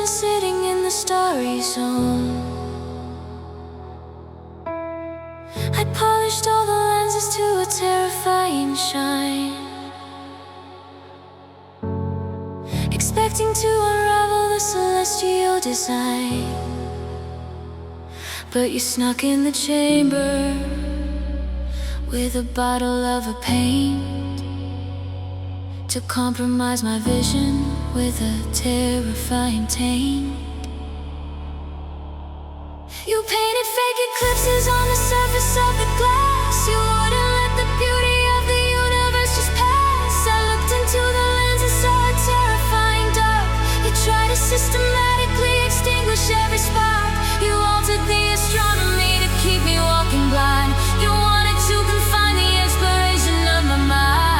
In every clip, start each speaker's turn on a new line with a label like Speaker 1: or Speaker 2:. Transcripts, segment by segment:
Speaker 1: ocean sitting in the starry zone. I polished all the lenses to a terrifying shine, expecting to unravel the celestial design. But you snuck in the chamber with a bottle of a paint to compromise my vision with a terrifying taint. You painted fake eclipses on the surface of the glass. You wouldn't let the beauty of the universe just pass. I looked into the lens and saw a terrifying dark. You tried to systematically extinguish every spark. You altered the astronomy to keep me walking blind. You wanted to confine the exploration of my mind.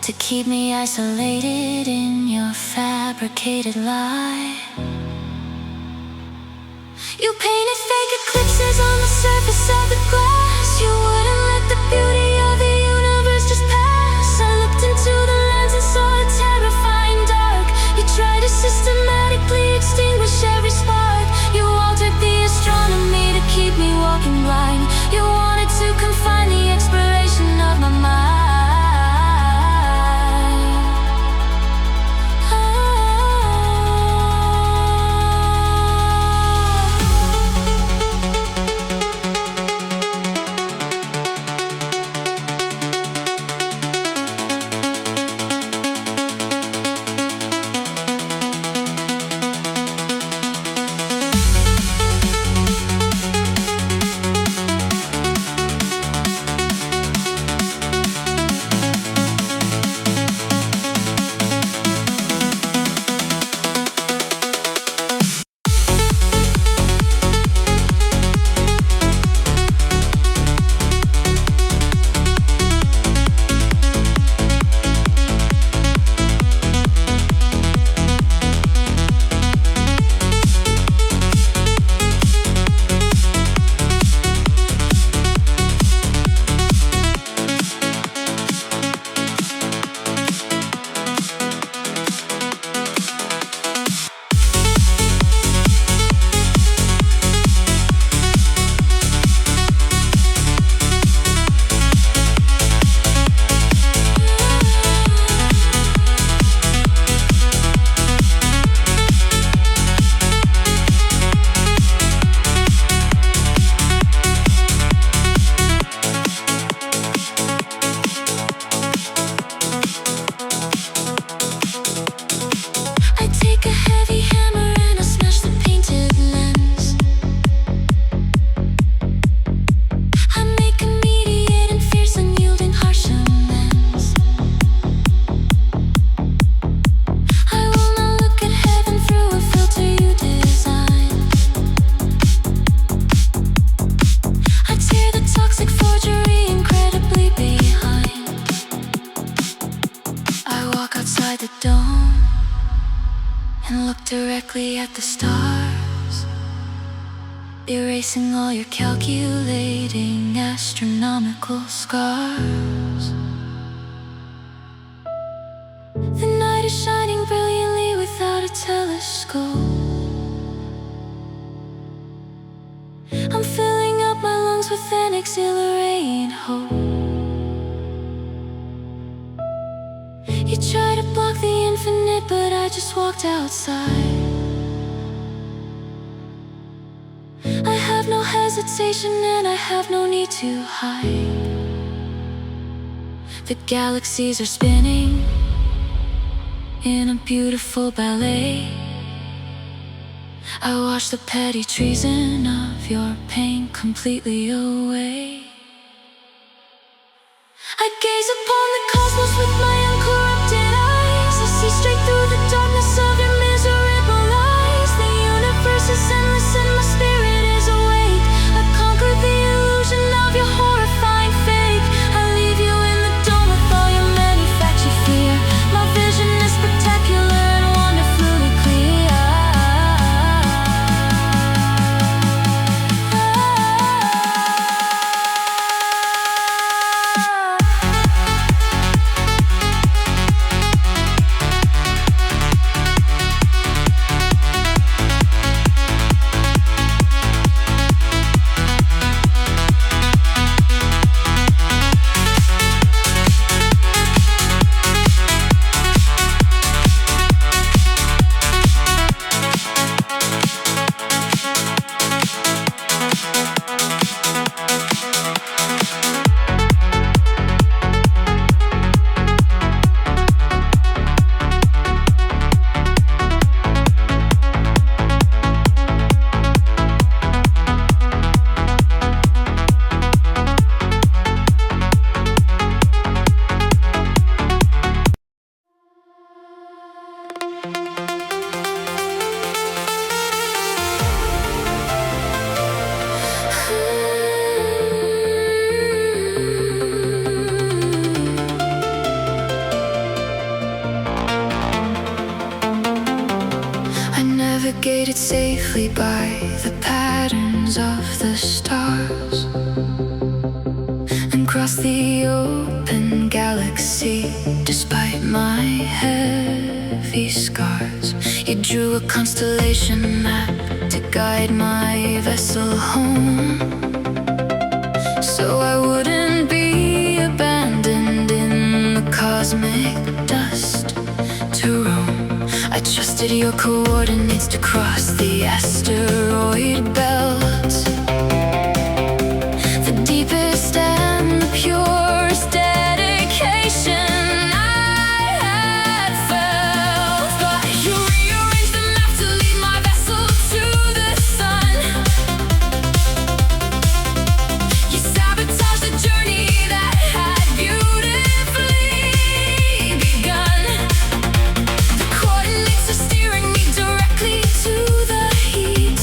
Speaker 1: To keep me isolated in your fabricated lie. You painted fake eclipses on the surface of the glass. You wouldn't let the beauty of the universe just pass. I looked into the lens and saw a terrifying dark. You tried to systematically extinguish every spark. You altered the astronomy to keep me walking blind. You wanted to confine the exploration of my mind. walk outside the dome and look directly at the stars, erasing all your calculating astronomical scars. The night is shining brilliantly without a telescope. I'm filling up my lungs with an exhilarating hope. You try to block the infinite, but I just walked outside. I have no hesitation and I have no need to hide. The galaxies are spinning in a beautiful ballet. I wash the petty treason of your pain completely away. I gaze upon the cosmos with my uncorrupted eyes. I see straight through the darkness of your miserable lies. The universe is endless and my spirit is awake. I conquered the illusion of your horrifying fake. I leave you in the dome with all your manufactured fear. My vision is spectacular and wonderfully clear. Navigated safely by the patterns of the stars and crossed the open galaxy despite my heavy scars. You drew a constellation map to guide my vessel home, so I wouldn't be abandoned in the cosmic dust to roam. I trusted your coordinates to cross the asteroid belt. The deepest and the purest dedication I had felt. But you rearranged the map to lead my vessel to the sun. You sabotaged the journey that had beautifully begun. The coordinates are steering me directly to the heat.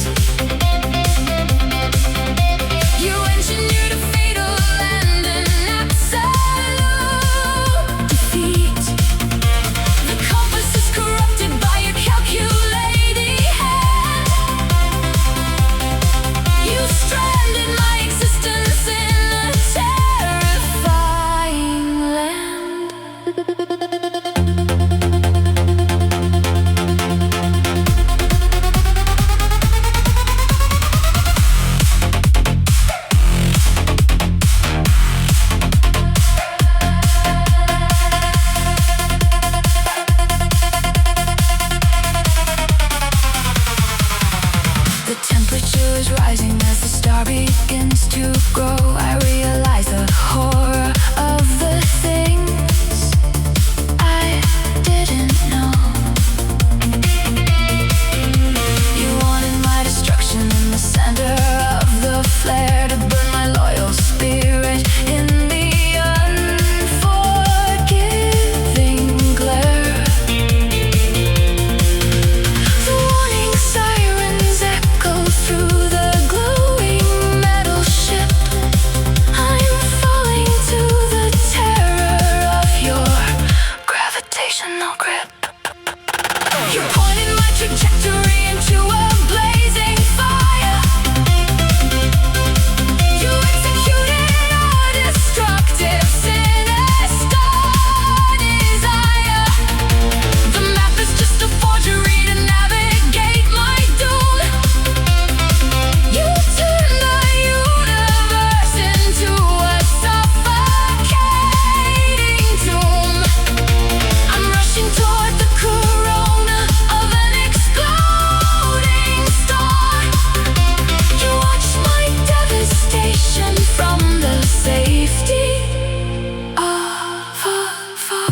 Speaker 1: gravitational grip. You pointed my trajectory into a blazing fire. You executed a destructive, sinister desire. The map is just a forgery to navigate my doom. You turned the universe into a suffocating tomb. I'm rushing toward the corona of an exploding star. You watch my devastation from the safety of afar.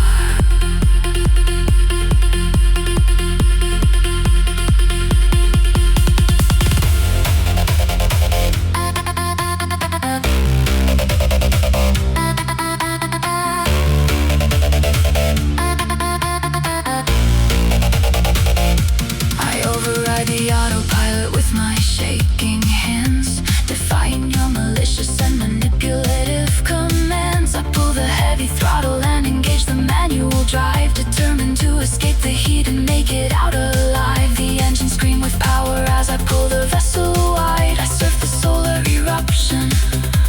Speaker 1: I override the autopilot with my shaking hands, defying your malicious and manipulative commands. I pull the heavy throttle and engage the manual drive, determined to escape the heat and make it out alive. The engines scream with power as I pull the vessel wide. I surf the solar eruption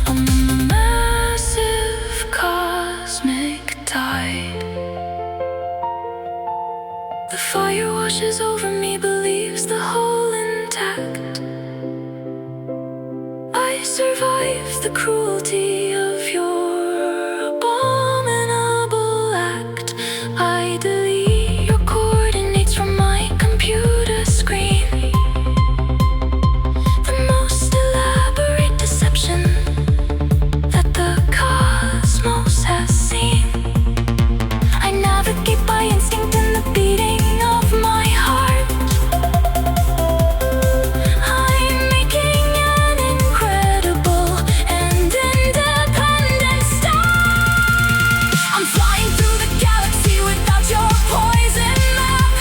Speaker 1: on the massive cosmic tide. The fire washes over me, believes the whole intact. I survive the cruelty of your abominable act. I delete your coordinates from my computer screen. The most elaborate deception that the cosmos has seen. I navigate by instinct in the beating of my heart. I'm making an incredible and independent start. I'm flying through the galaxy without your poison map.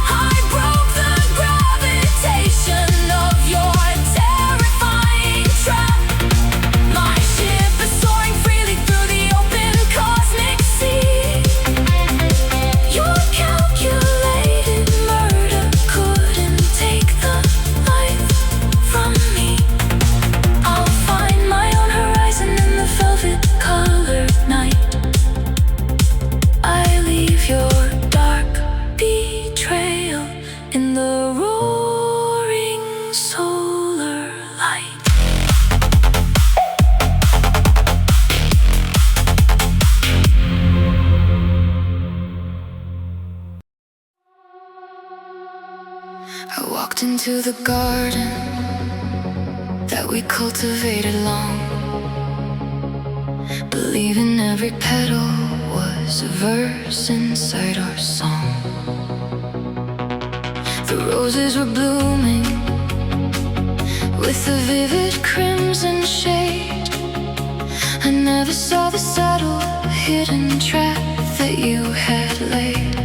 Speaker 1: I broke the gravitation of your terrifying trap. My ship is soaring freely through the open cosmic sea. Your calculated murder couldn't take the life from me. I'll find my own horizon in the velvet-colored night. I leave your dark betrayal in the roaring solar light. I walked into the garden that we cultivated long, believing every petal was a verse inside our song. The roses were blooming with a vivid crimson shade. I never saw the subtle hidden trap that you had laid.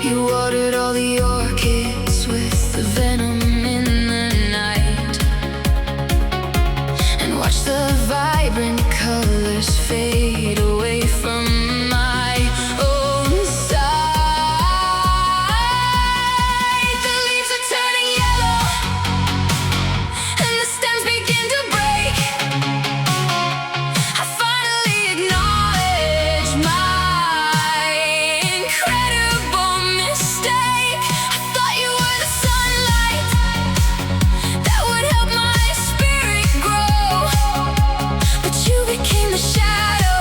Speaker 1: You watered all the orchids with the venom in the night, and watched the vibrant colors fade away from my own sight. The leaves are turning yellow and the stems begin to break. I finally acknowledge my incredible mistake. I thought you were the sunlight that would help my spirit grow, but you became the shadow,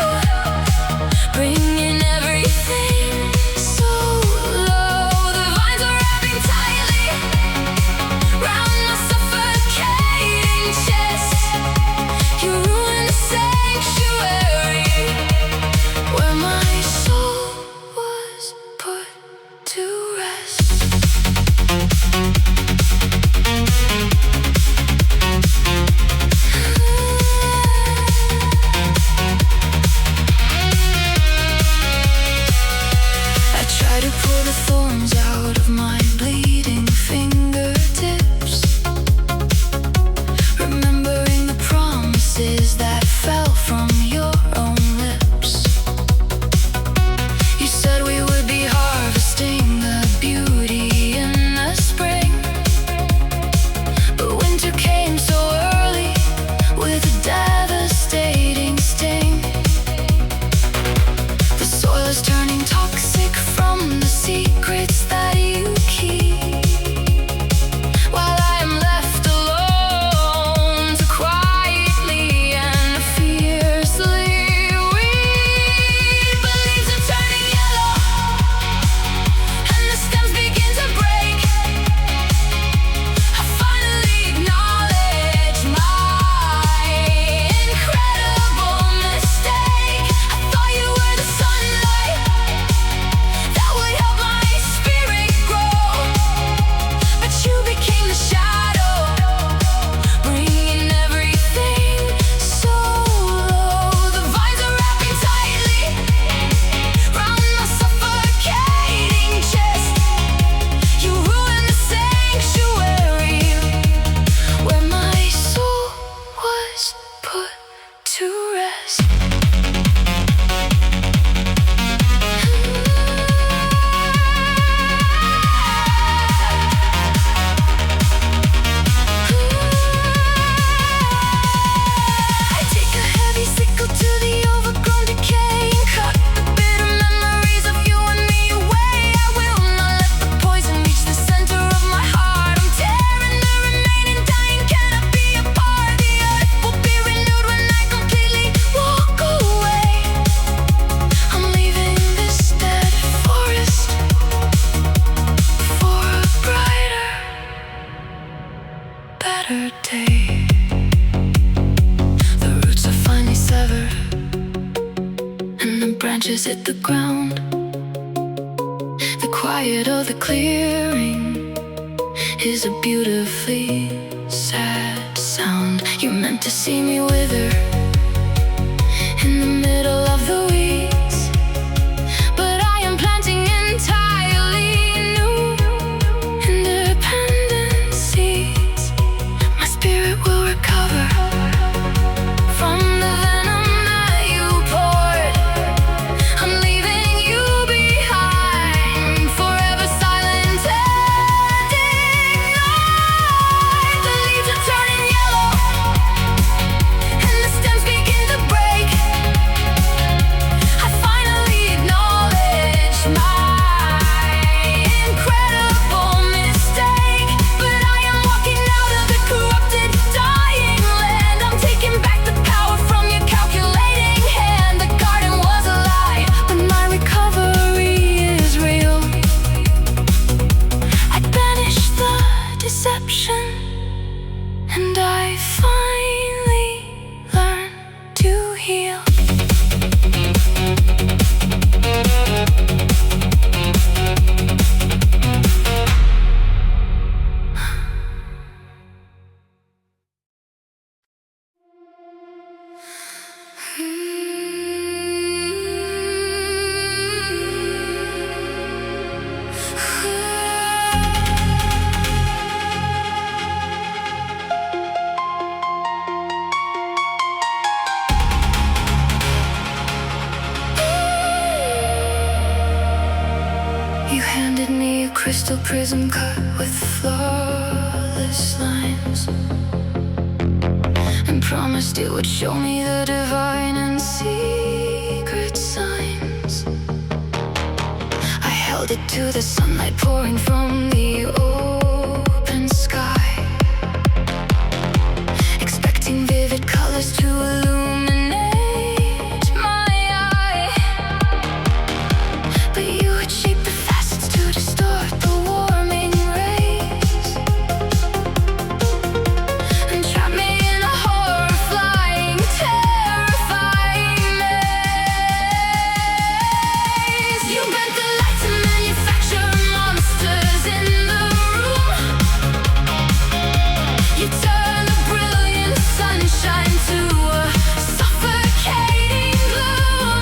Speaker 1: branches hit the ground. The quiet of the clearing is a beautifully sad sound. You meant to see me wither in the middle of the weeds, but I am planting entirely new independent seeds. My spirit will recover from the venom that you poured. I'm leaving you behind, forever silent and ignited. The leaves are turning yellow and the stems begin to break. I finally acknowledge my incredible mistake, but I am walking out of the corrupted, dying land. I'm taking back the power from your calculating hand. The garden was a lie, but my recovery is real. I banished the deception, and I finally learned to heal. You handed me a crystal prism cut with flawless lines, and promised it would show me the divine and secret signs. I held it to the sunlight pouring from the open sky, expecting vivid colors to illuminate my eye. But you had shaped the facets to distort the warming rays, and trapped me in a horrifying, terrifying maze. You bent the light to manufacture monsters in the room. You turned the brilliant sunshine to a suffocating gloom.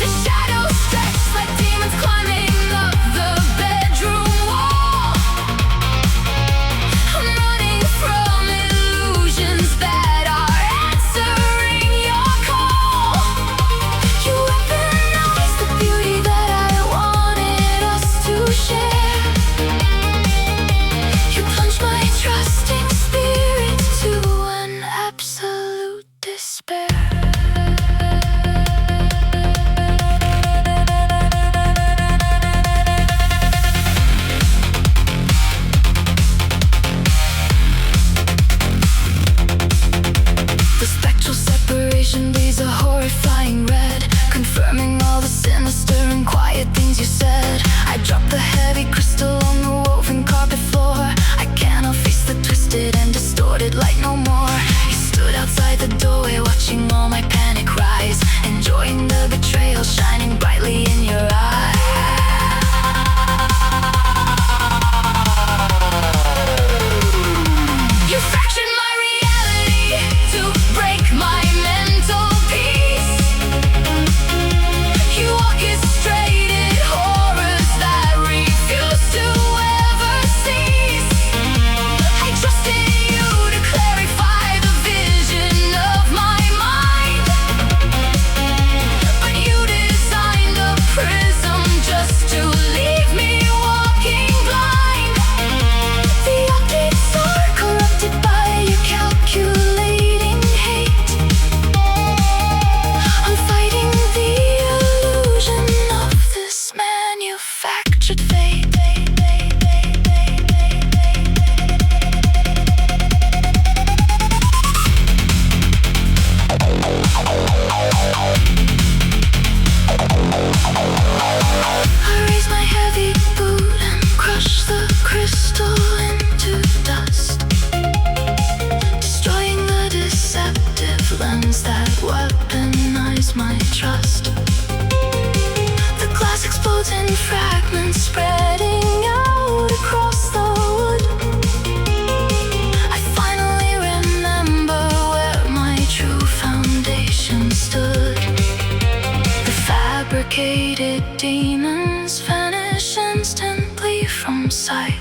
Speaker 1: The shadows stretched like demons climbing up the bedroom wall. I'm running from illusions that are answering your call. You weaponized the beauty that I wanted us to share. You plunged my trusting spirit to an absolute despair. The spectral separation bleeds a horrifying red, confirming all the sinister and quiet things you said. I dropped the heavy crystal on the woven carpet floor. I cannot face the twisted and distorted light no more. You stood outside the doorway watching all my panic rise, enjoying the betrayal shining brightly in your eyes. You fractured my reality to break my mental peace. You orchestrated horrors that refuse to ever cease. I trusted you to clarify the vision of my mind, but you designed a fabricated demons vanish instantly from sight,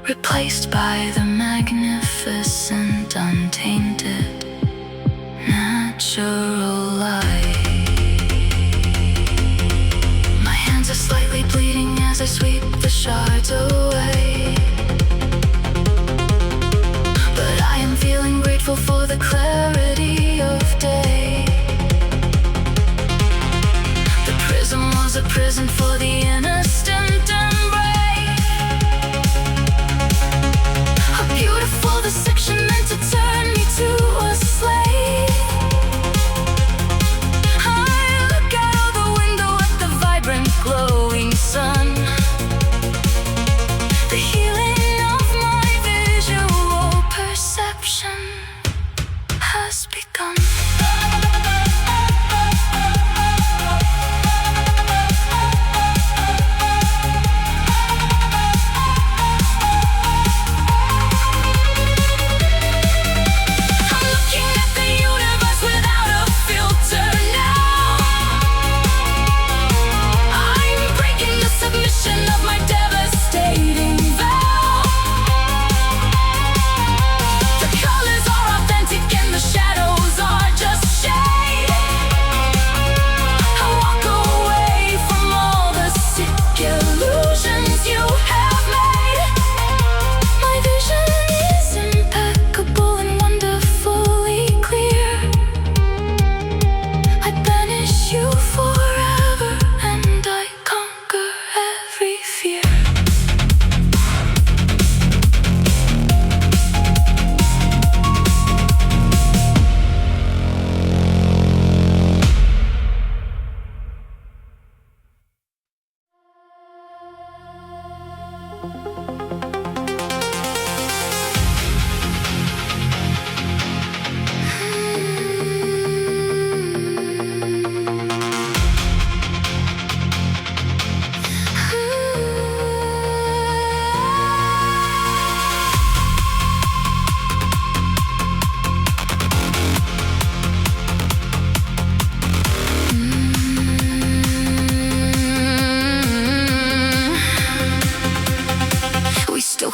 Speaker 1: replaced by the magnificent, untainted, natural light. My hands are slightly bleeding as I sweep the shards away, but I am feeling grateful for the clarity of day. The prism was a prison for the innocent embrace. How beautiful the section meant to turn me to a slave. I look out the window at the vibrant, glowing sun. The healing of my visual perception has begun.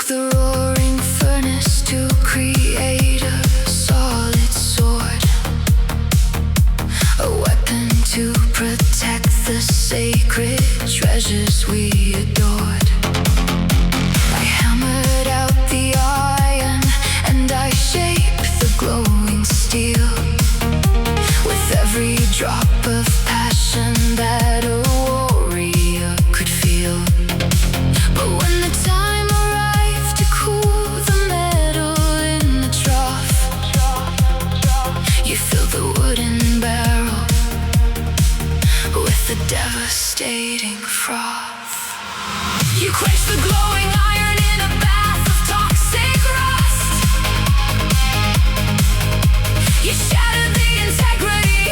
Speaker 1: The roaring furnace to create a solid sword, a weapon to protect the sacred treasures we adored. I hammered out the iron and I shaped the glowing steel with every drop of passion that a warrior could feel. But when the time to cool the metal in the trough, you fill the wooden barrel with the devastating froth. You quench the glowing iron in a bath of toxic rust. You shatter the integrity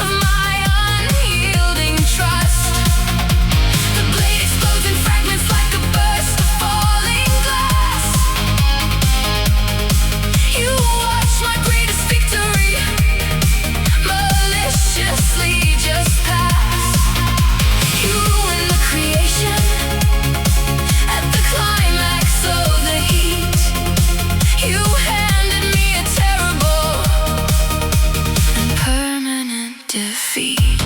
Speaker 1: of my unyielding trust. The blade explodes in fragments like a burst of falling glass. You watch my greatest victory maliciously just pass. You ruin the creation at the climax of the heat. You handed me a terrible and permanent defeat.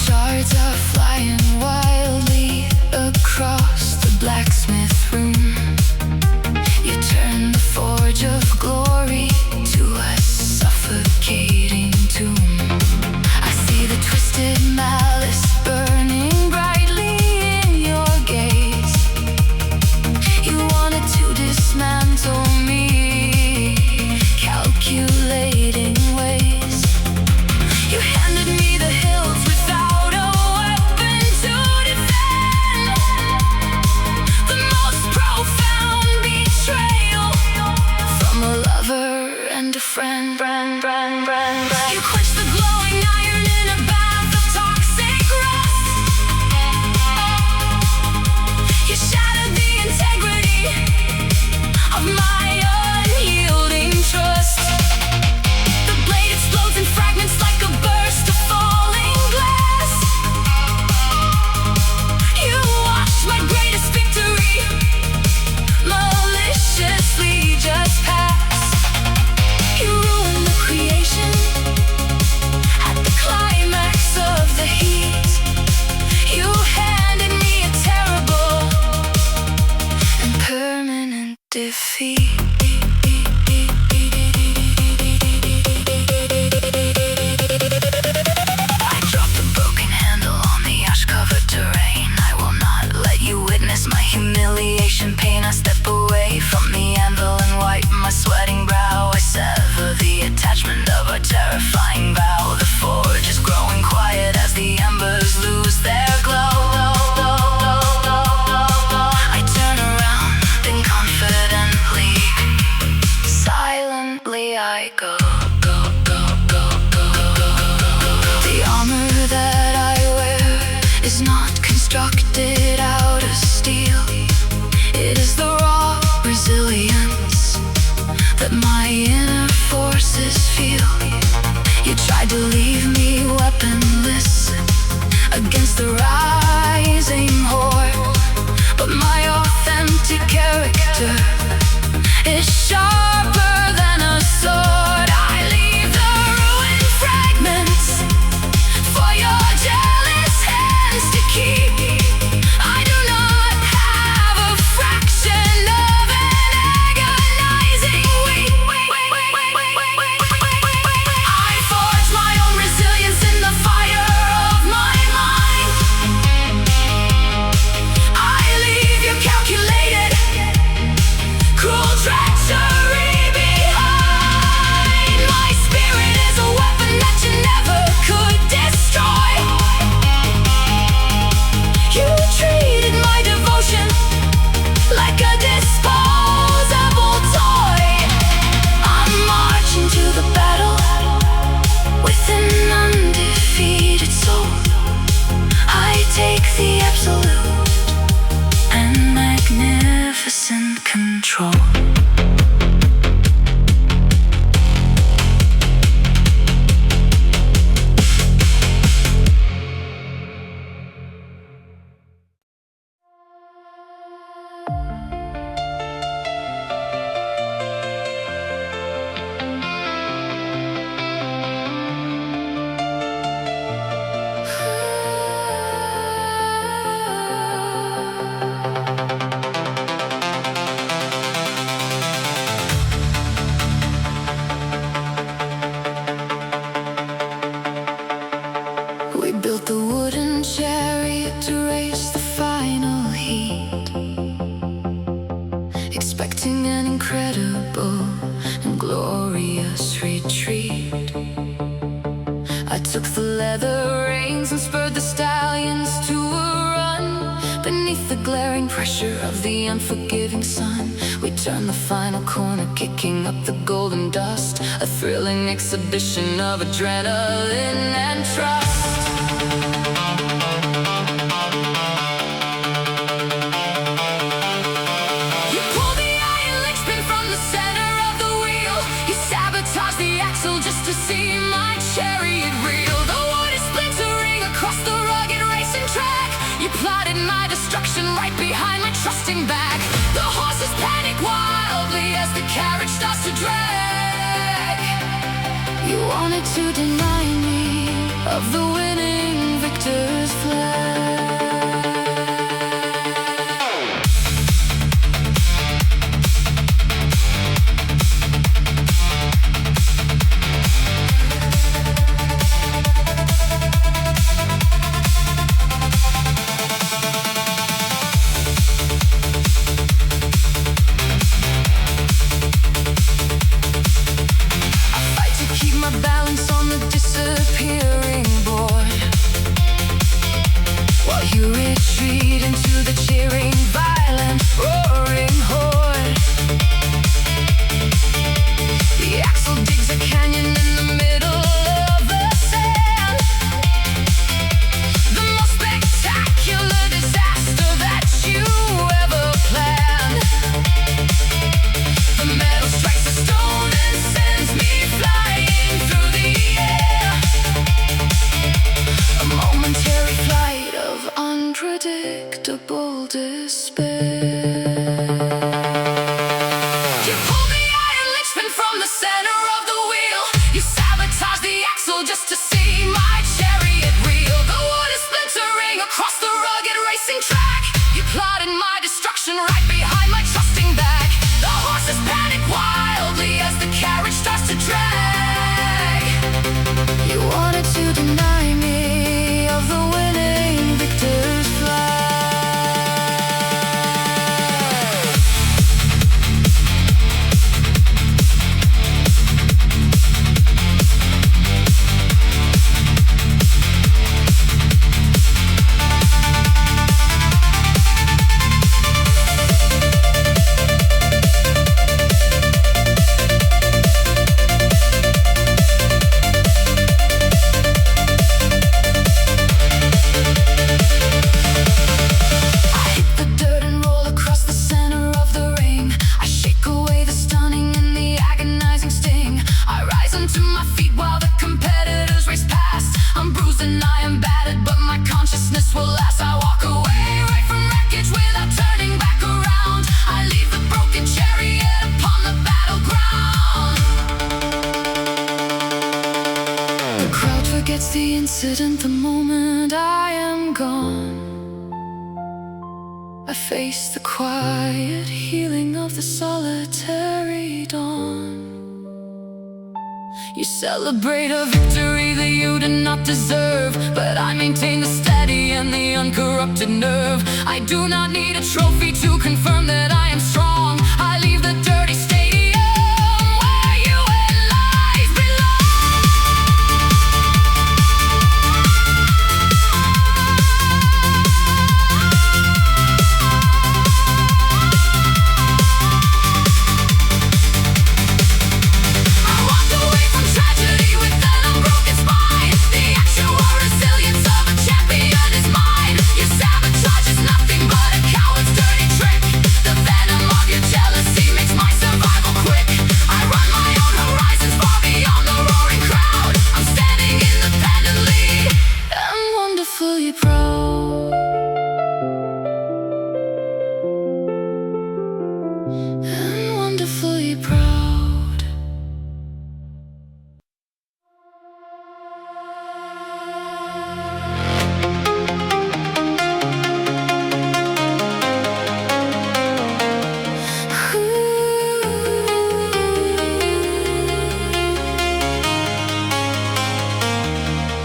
Speaker 1: Shards are flying wildly across the blacksmith room. You turn the forge of glory to a suffocating tomb. I see the twisted malice burning brightly in your gaze. You wanted to dismantle me, calculating ways. You handed me the hills without a weapon to defend. The most profound betrayal from a lover and a friend. You quench the glowing iron in a bath of toxic rust. You shatter the integrity of my unyielding I go. The armor that I wear is not constructed out of steel. It is the raw resilience that my inner forces feel. You tried to leave me weaponless against the rising horde, but my authentic character is sharper than a sword. I leave the ruined fragments for your jealous hands to keep. I do not have a fraction of an agonizing week. I forge my own resilience in the fire of my mind. I leave your calculated, cruel treachery behind. My spirit is a weapon that you never could destroy. You treated my devotion like a disposable toy. I'm marching to the battle with an undefeated soul. I take the absolute and magnificent control. We built the wooden chariot to raise the final heat, expecting an incredible and glorious retreat. I took the leather reins and spurred the stallions to a run. Beneath the glaring pressure of the unforgiving sun, we turned the final corner, kicking up the golden dust. A thrilling exhibition of adrenaline and trust. You pull the iron linchpin from the center of the wheel. You sabotage the axle just to see my chariot reel. The wood is splintering across the rugged racing track. You plotted my destruction right behind my trusting back. The horses panic wildly as the carriage starts to drag. You wanted to deny me of the winning victor's flag. Balance on the disappearing board, while you retreat into the cheering, violent, roaring horde. The axle digs a canyon in the middle of the sand, the most spectacular disaster that you ever planned. The metal strikes the stone and sends me flying through the air. A momentary flight of unpredictable despair. You pull the iron linchpin from the center of the wheel. You sabotage the axle just to see my chariot reel. The wood is splintering across the rugged racing track. You plotted my destruction right behind my trusting back. The horses panic wildly as the carriage starts to drag. You wanted to deny me of the winning victor's flag. stunning in the agonizing sting. I rise onto my feet while the competitors race past. I'm bruised and I am battered, but my consciousness will last. I walk away right from wreckage without turning back around. I leave the broken chariot upon the battleground. The crowd forgets the incident the moment I am gone. I face the quiet healing of the solitary dawn. You celebrate a victory that you did not deserve, but I maintain the steady and the uncorrupted nerve. I do not need a trophy to confirm that I am strong. I leave the dirty stadium where you and lies belong. I walked away from tragedy with an unbroken spine. The actual resilience of a champion is mine. Your sabotage is nothing but a coward's dirty trick. The venom of your jealousy makes my survival quick. I run my own horizons far beyond the roaring crowd. I'm standing independently and wonderfully proud. And wonderfully proud.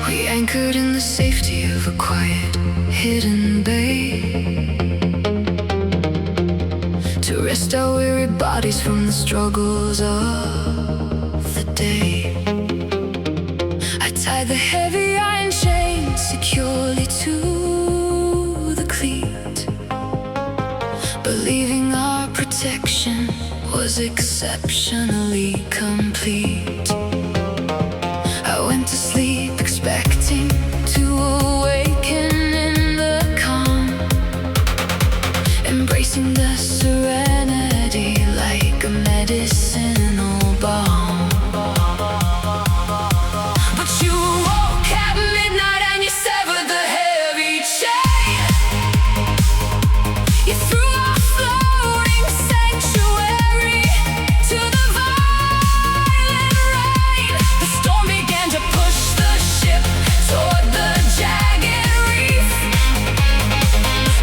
Speaker 1: We anchored in the safety of a quiet, hidden bay, to rest our weary bodies from the struggles of the day. I tied the heavy iron chain securely to the cleat, believing our protection was exceptionally complete. I went to sleep expecting to awaken in the calm, embracing the serenity like a medicinal balm. But you woke at midnight and you severed the heavy chain. You threw our floating sanctuary to the violent rain. The storm began to push the ship toward the jagged reef.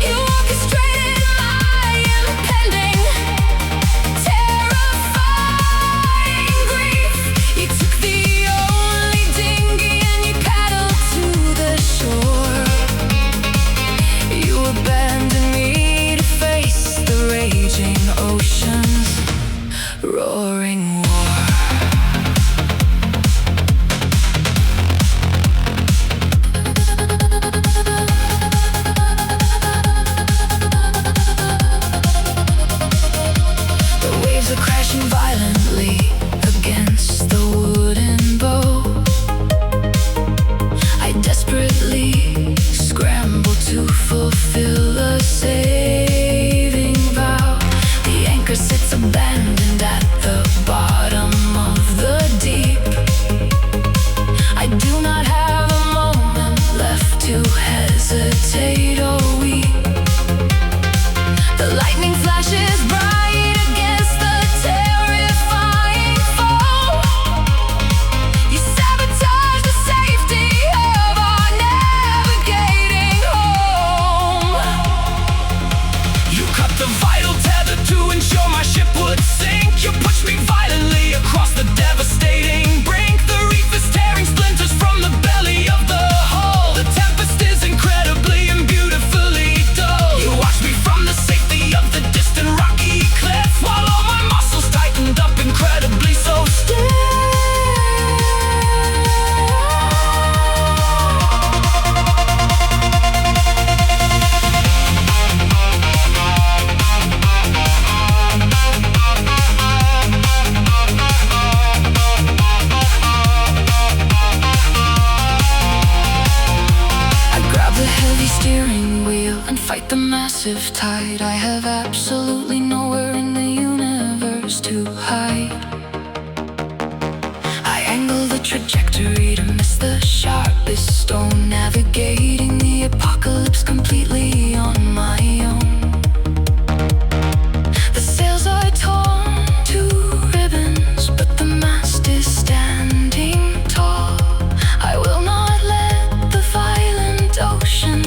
Speaker 1: You orchestrated my impending, terrifying grief. You took the only dinghy and you paddled to the shore. You abandoned me to face the raging ocean's roaring war. The waves are crashing violently against the wooden boat. I desperately scramble to fulfill a saving vow. The anchor sits abandoned at the bottom of the deep. I do not have a moment left to hesitate or weep. The lightning flashes bright against the terrifying foe. You sabotage the safety of our navigating home. You cut the vital tether to ensure my ship would sink. You pushed me violently across the devastating brink. The reef is tearing splinters from the belly of the hull. The tempest is incredibly and beautifully dull. You watch me from the safety of the distant rocky cliff, while all my muscles tightened up incredibly so still. I grab the heavy steering wheel and fight the massive tide. I have absolutely nowhere in the universe to hide. high. I angle the trajectory to miss the sharpest stone, navigating the apocalypse completely on my own. The sails are torn to ribbons, but the mast is standing tall. I will not let the violent ocean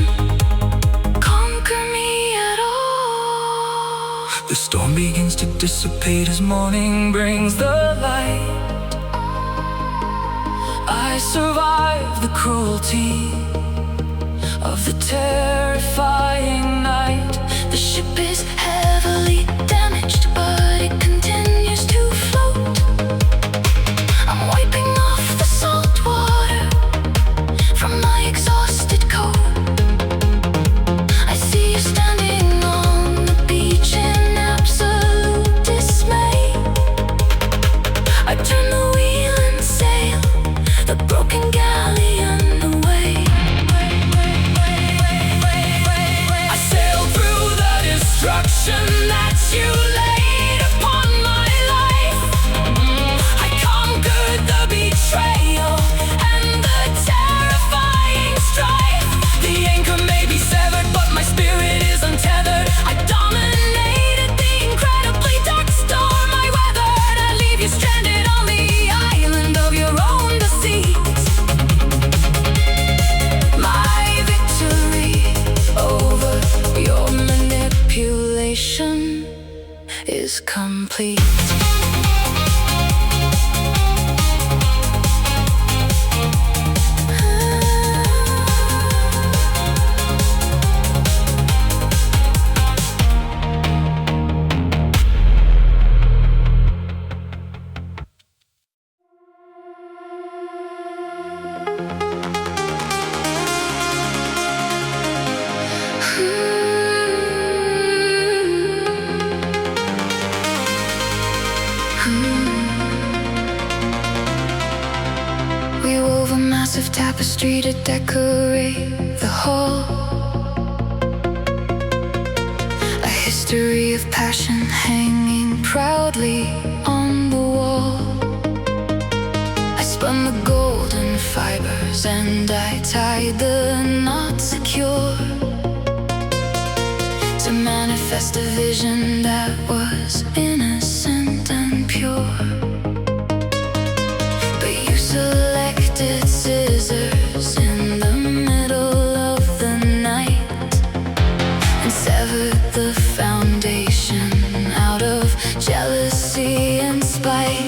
Speaker 1: conquer me at all. The storm begins to dissipate as morning brings the light. I survive the cruelty of the terrifying night. The ship is heavily damaged, but it continues to float. I'm wiping off the salt water from my exhausted coat. I see you standing on the beach in absolute dismay. I turn the wheel and sail the broken galleon away. I sail through the destruction that you laid upon my life. I conquered the betrayal and the terrifying strife. The anchor may be severed, but my spirit is untethered. I dominated the incredibly dark storm I weathered. I leave you stranded on the island of your own deceit. My victory over your manipulation is complete. We wove a massive tapestry to decorate the hall, a history of passion hanging proudly on the wall. I spun the golden fibers and I tied the knot secure to manifest a vision that was innocent and pure. But you selected scissors in the middle of the night and severed the foundation out of jealousy and spite.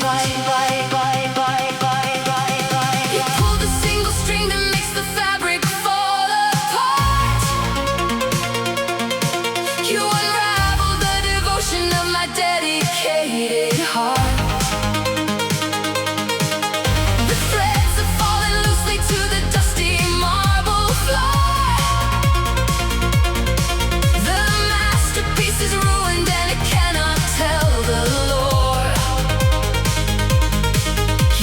Speaker 1: You pulled the single string that makes the fabric fall apart. You unraveled the devotion of my dedicated heart. The threads have fallen loosely to the dusty marble floor. The masterpiece is ruined and it cannot tell the lore.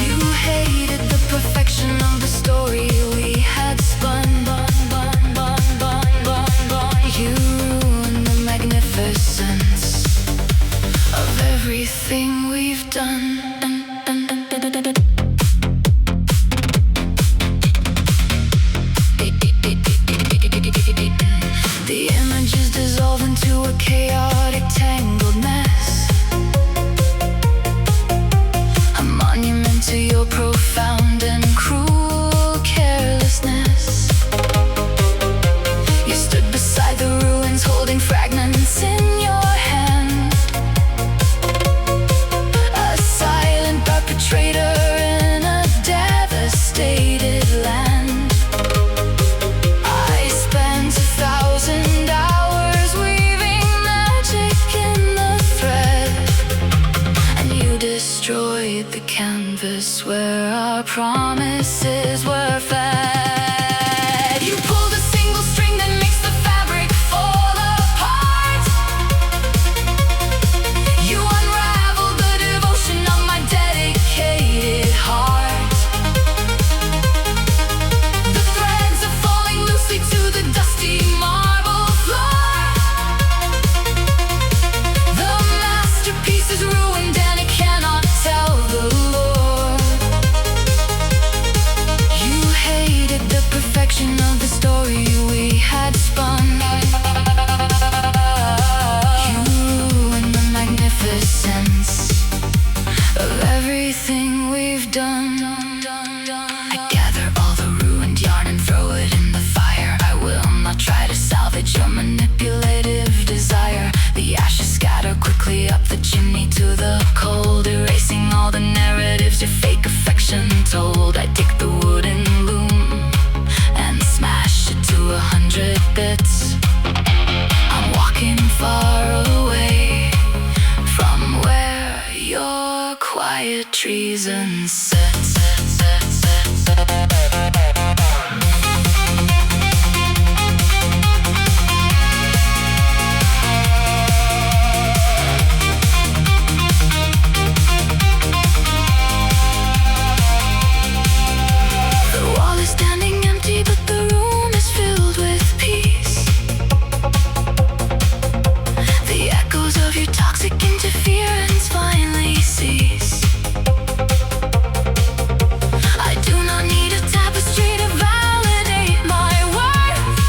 Speaker 1: You hated the perfection of the story we had spun. You ruined the magnificence of everything we've done. The images dissolve into a chaotic, tangled mess, a monument to your profound and cruel carelessness. You stood beside the ruins, holding fragments in your hand, a silent perpetrator in a devastated land. I spent 1,000 hours weaving magic in the thread, and you destroyed the canvas where our promises were fed. You pulled a single string that makes the fabric fall apart. You unraveled the devotion of my dedicated heart. The threads are falling loosely to the dusty marble floor. The masterpiece is ruined and it cannot everything we've done. I gather all the ruined yarn and throw it in the fire. I will not try to salvage your manipulative desire. The ashes scatter quickly up the chimney to the cold, erasing all the narratives your fake affection told. I take the wooden loom and smash it to 100 bits. I'm walking far away from where your quiet treason sits. Interference finally cease. I do not need a tapestry to validate my worth.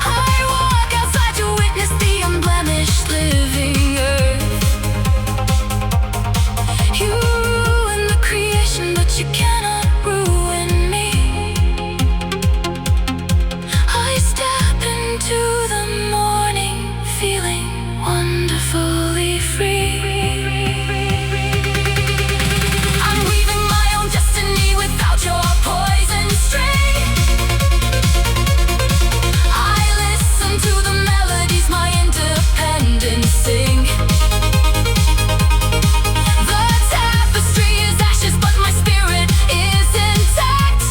Speaker 1: I walk outside to witness the unblemished living earth. You ruin the creation, but you cannot ruin me. I step into the morning feeling wonderfully free. I'm weaving my own destiny without your poison string. I listen to the melodies my independence sing. The tapestry is ashes, but my spirit is intact.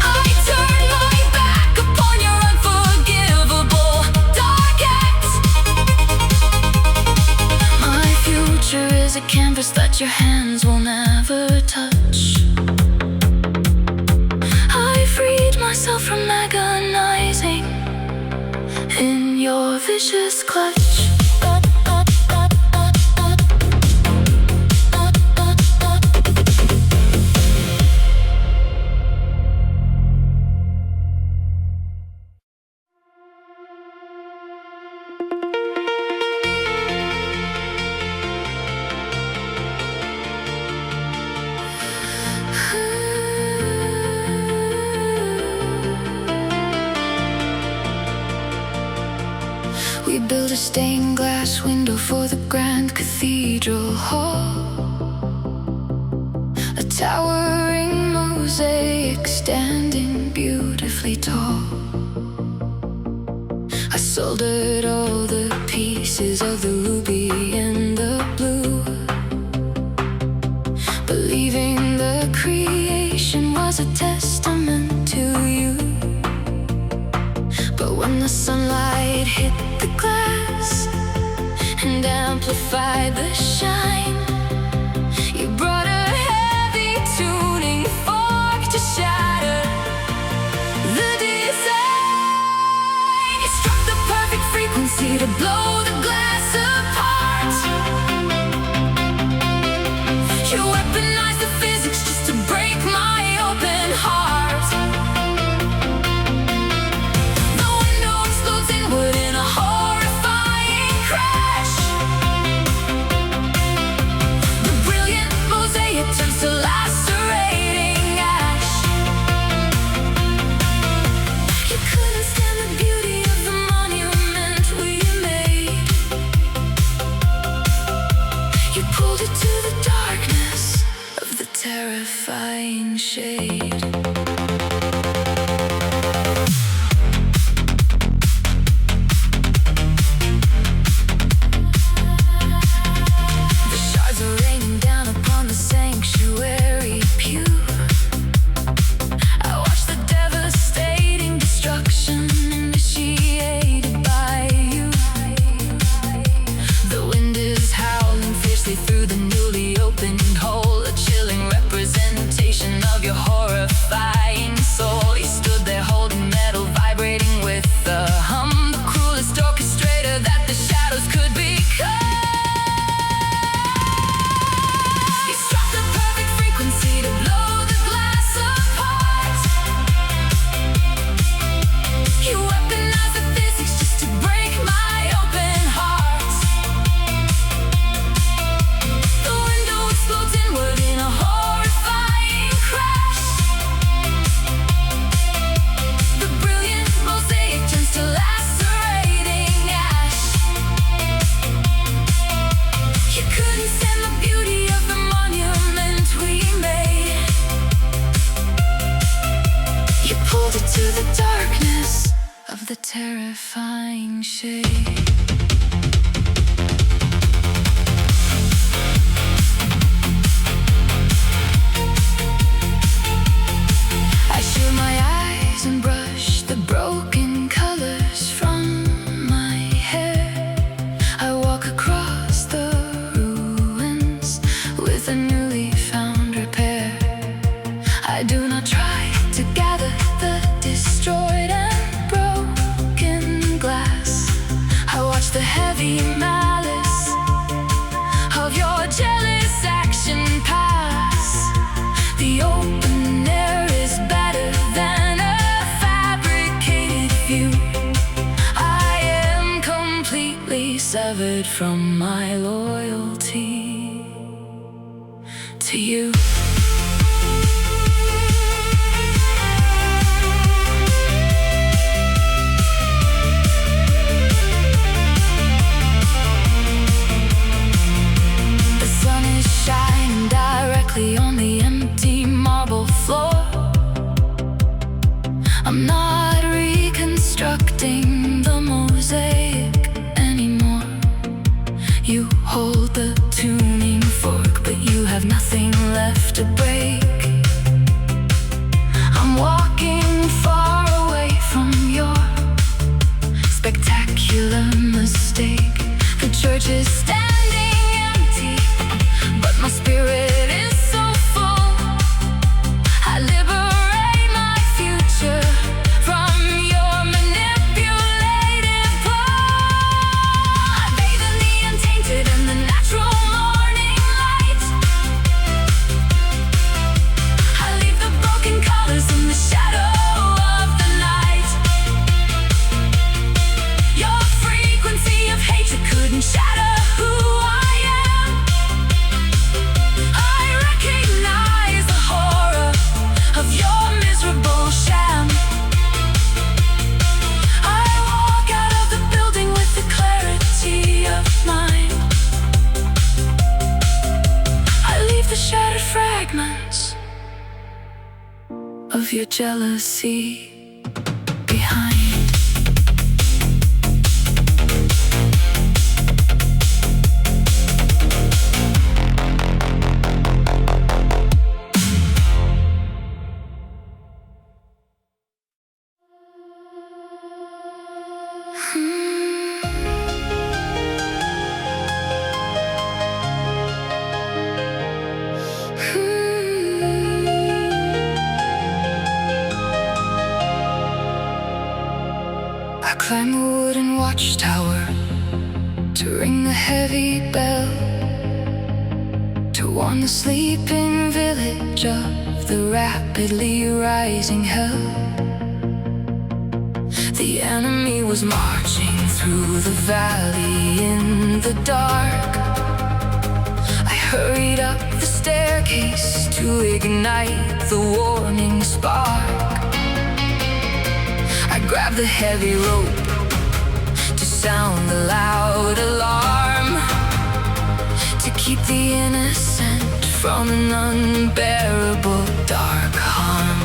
Speaker 1: I turn my back upon your unforgivable dark act. My future is a canvas that your hands will never touch. I freed myself from agonizing in your vicious clutch. We built a stained glass window for the grand cathedral hall, a towering mosaic standing beautifully tall. I soldered all the pieces of the ruby and the blue, believing the creation was a testament to you. But when the sunlight hit the glass and amplified the shine, you brought a heavy tuning fork to shatter the design. You struck the perfect frequency to blow the glass apart. You weaponized the physics just to break my open heart. The window explodes inward in a horrifying crash. The brilliant mosaic turns to lacerating ash. You couldn't stand the beauty of the monument we made. You pulled it to the darkness of the terrifying shade. The shards are raining down upon the sanctuary pew. I watch the devastating destruction initiated by you. The wind is howling fiercely through the newly opened hole, a chilling representation of your horrifying soul. You stood there holding metal, vibrating with the hum, the cruelest orchestrator that the shadows could become. You struck the perfect frequency to blow the glass apart. You weaponized the physics just to break my open heart. terrifying shade. I shield my eyes and brush the broken colors from my hair. I walk across the ruins with a newly found repair. I do not try to gather the destroyed and broken glass. I watch the heavy malice of your jealous action pass. The open air is better than a fabricated view. I am completely severed from my loyalty to you. Shining directly on the empty marble floor. I'm not reconstructing the mosaic anymore. You hold the tuning fork, but you have nothing left to break. I'm walking far away from your spectacular mistake. The church is standing empty, but my spirit is so full. I liberate my future from your manipulative pull. I bathe in the untainted and the natural morning light. I leave the broken colors in the shadow of the night. Your frequency of hatred couldn't shatter who I am. I recognize the horror of your miserable sham. I walk out of the building with the clarity of mind. I leave the shattered fragments of your jealousy behind. I climb a wooden watchtower to ring the heavy bell, to warn the sleeping village of the rapidly rising hell. The enemy was marching through the valley in the dark. I hurried up the staircase to ignite the warning spark. I grabbed the heavy rope to sound the loud alarm, to keep the innocent from an unbearable dark harm.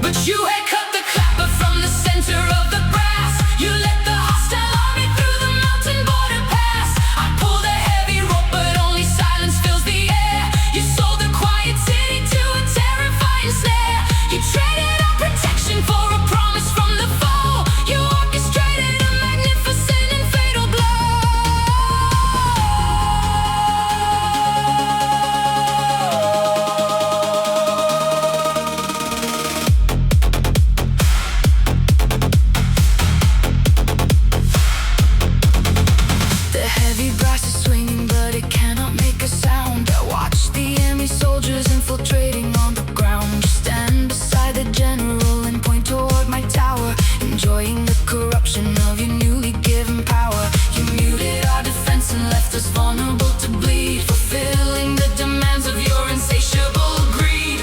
Speaker 1: But you had cut the clapper from the center of the brass. You let the hostile army through the mountain border pass. I pull the heavy rope, but only silence fills the air. You sold the quiet city to a terrifying snare. You traded our protection for a promise from the foe. You orchestrated a magnificent and fatal blow. The heavy brass is swinging, but it cannot make a sound. I watch the enemy soldiers infiltrating on the ground. Just stand beside the general and point toward my tower, enjoying the corruption of your newly given power. You muted our defense and left us vulnerable to bleed, fulfilling the demands of your insatiable greed.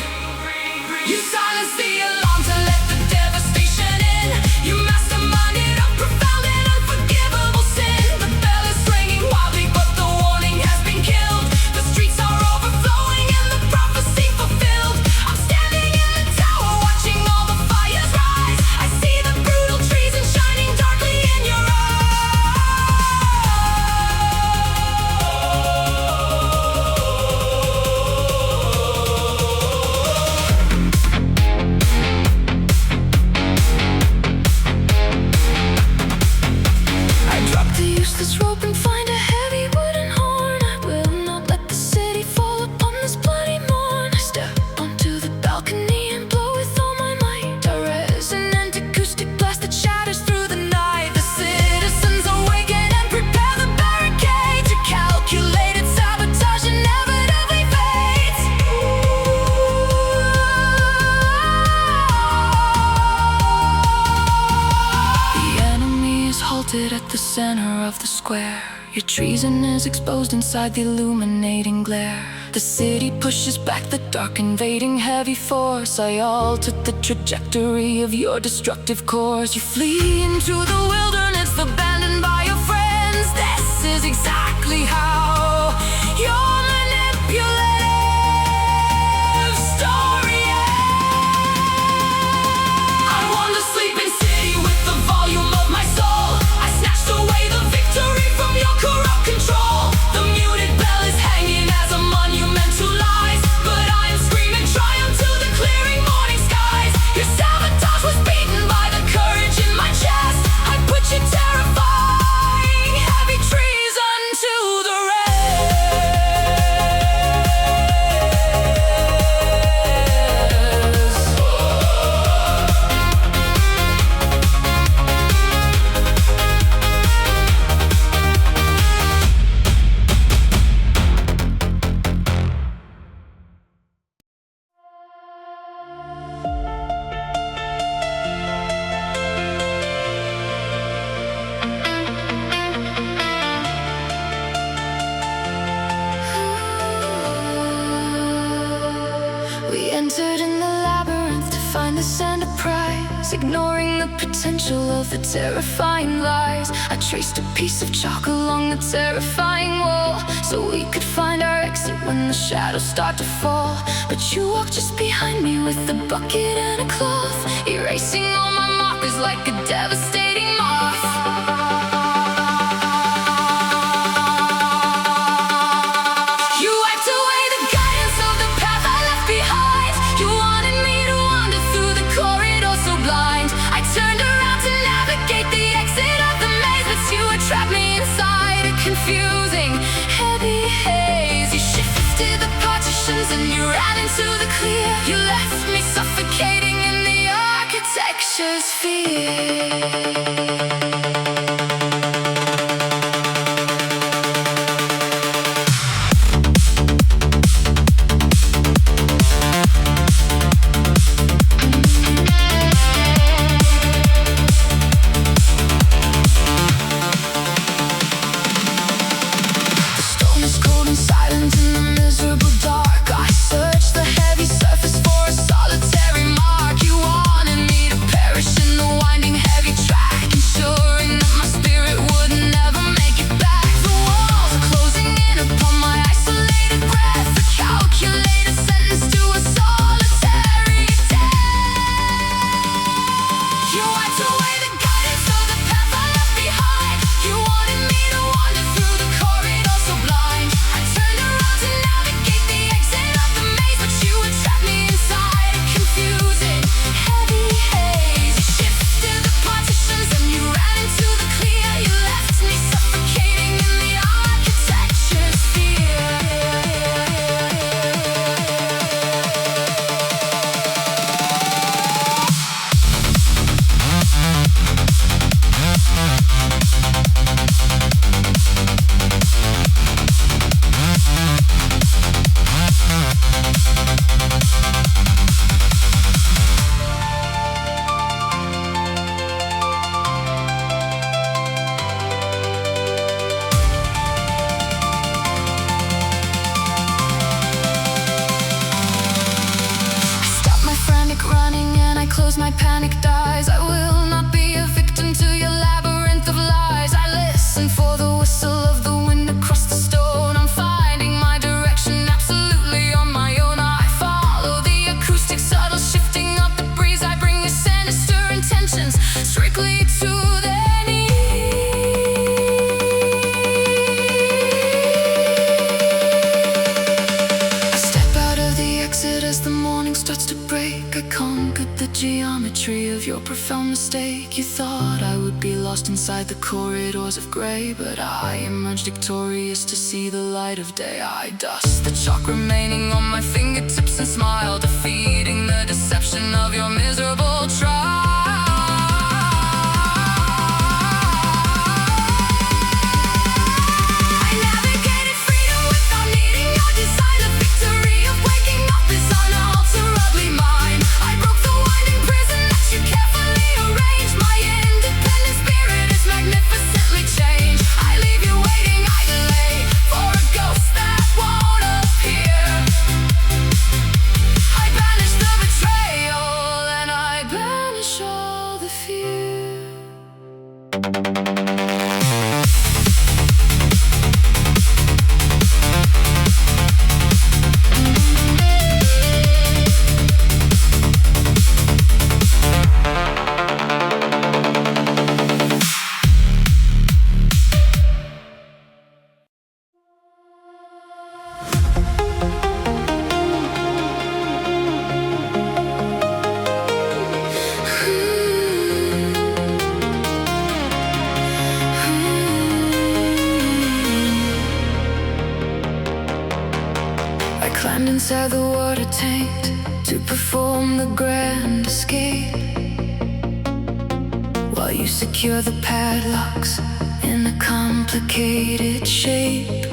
Speaker 1: You silenced the alarm to let the devastation in. You masterminded a profound and unforgivable sin. The bell is ringing wildly, but the warning has been killed. The streets are overflowing and the prophecy fulfilled. I'm standing in the tower watching all the fires rise. I see the the center of the square. Your treason is exposed inside the illuminating glare. The city pushes back the dark, invading heavy force. I altered the trajectory of your destructive course. You flee into the wilderness, abandoned by your friends. This is exactly how your manipulative story ends. I wander sleeping city with the volume of my soul. I snatched away the victory from your corrupt control. The muted bell is hanging as a monument to lies, but I am screaming triumph to the clearing morning skies. Your sabotage was beaten by the courage in my chest. I put you terrifying heavy treason to the We entered in the labyrinth to find the center prize, ignoring the potential of the terrifying lies. I traced a piece of chalk along the terrifying wall, so we could find our exit when the shadows start to fall. But you walked just behind me with a bucket and a cloth, erasing all my markers like a devastating moth. Confusing, heavy haze. You shifted the partitions and you ran into the clear. You left me suffocating in the architecture's fear. My panic dies. I will not be a victim to your labyrinth of lies. I listen for the whistle of the wind across the stone. I'm finding my direction absolutely on my own. I follow the acoustic subtle shifting of the breeze. I bring you sinister intentions strictly to their knees. I step out of the exit as the morning starts to break. I conquered the geometry of your profound mistake. You thought I would be lost inside the corridors of grey, but I emerged victorious to see the light of day. I dust the chalk remaining on my fingertips and smile, defeating the deception of your miserable trial. Magnificently climbed inside the water tank to perform the grand escape, while you secure the padlocks in a complicated shape.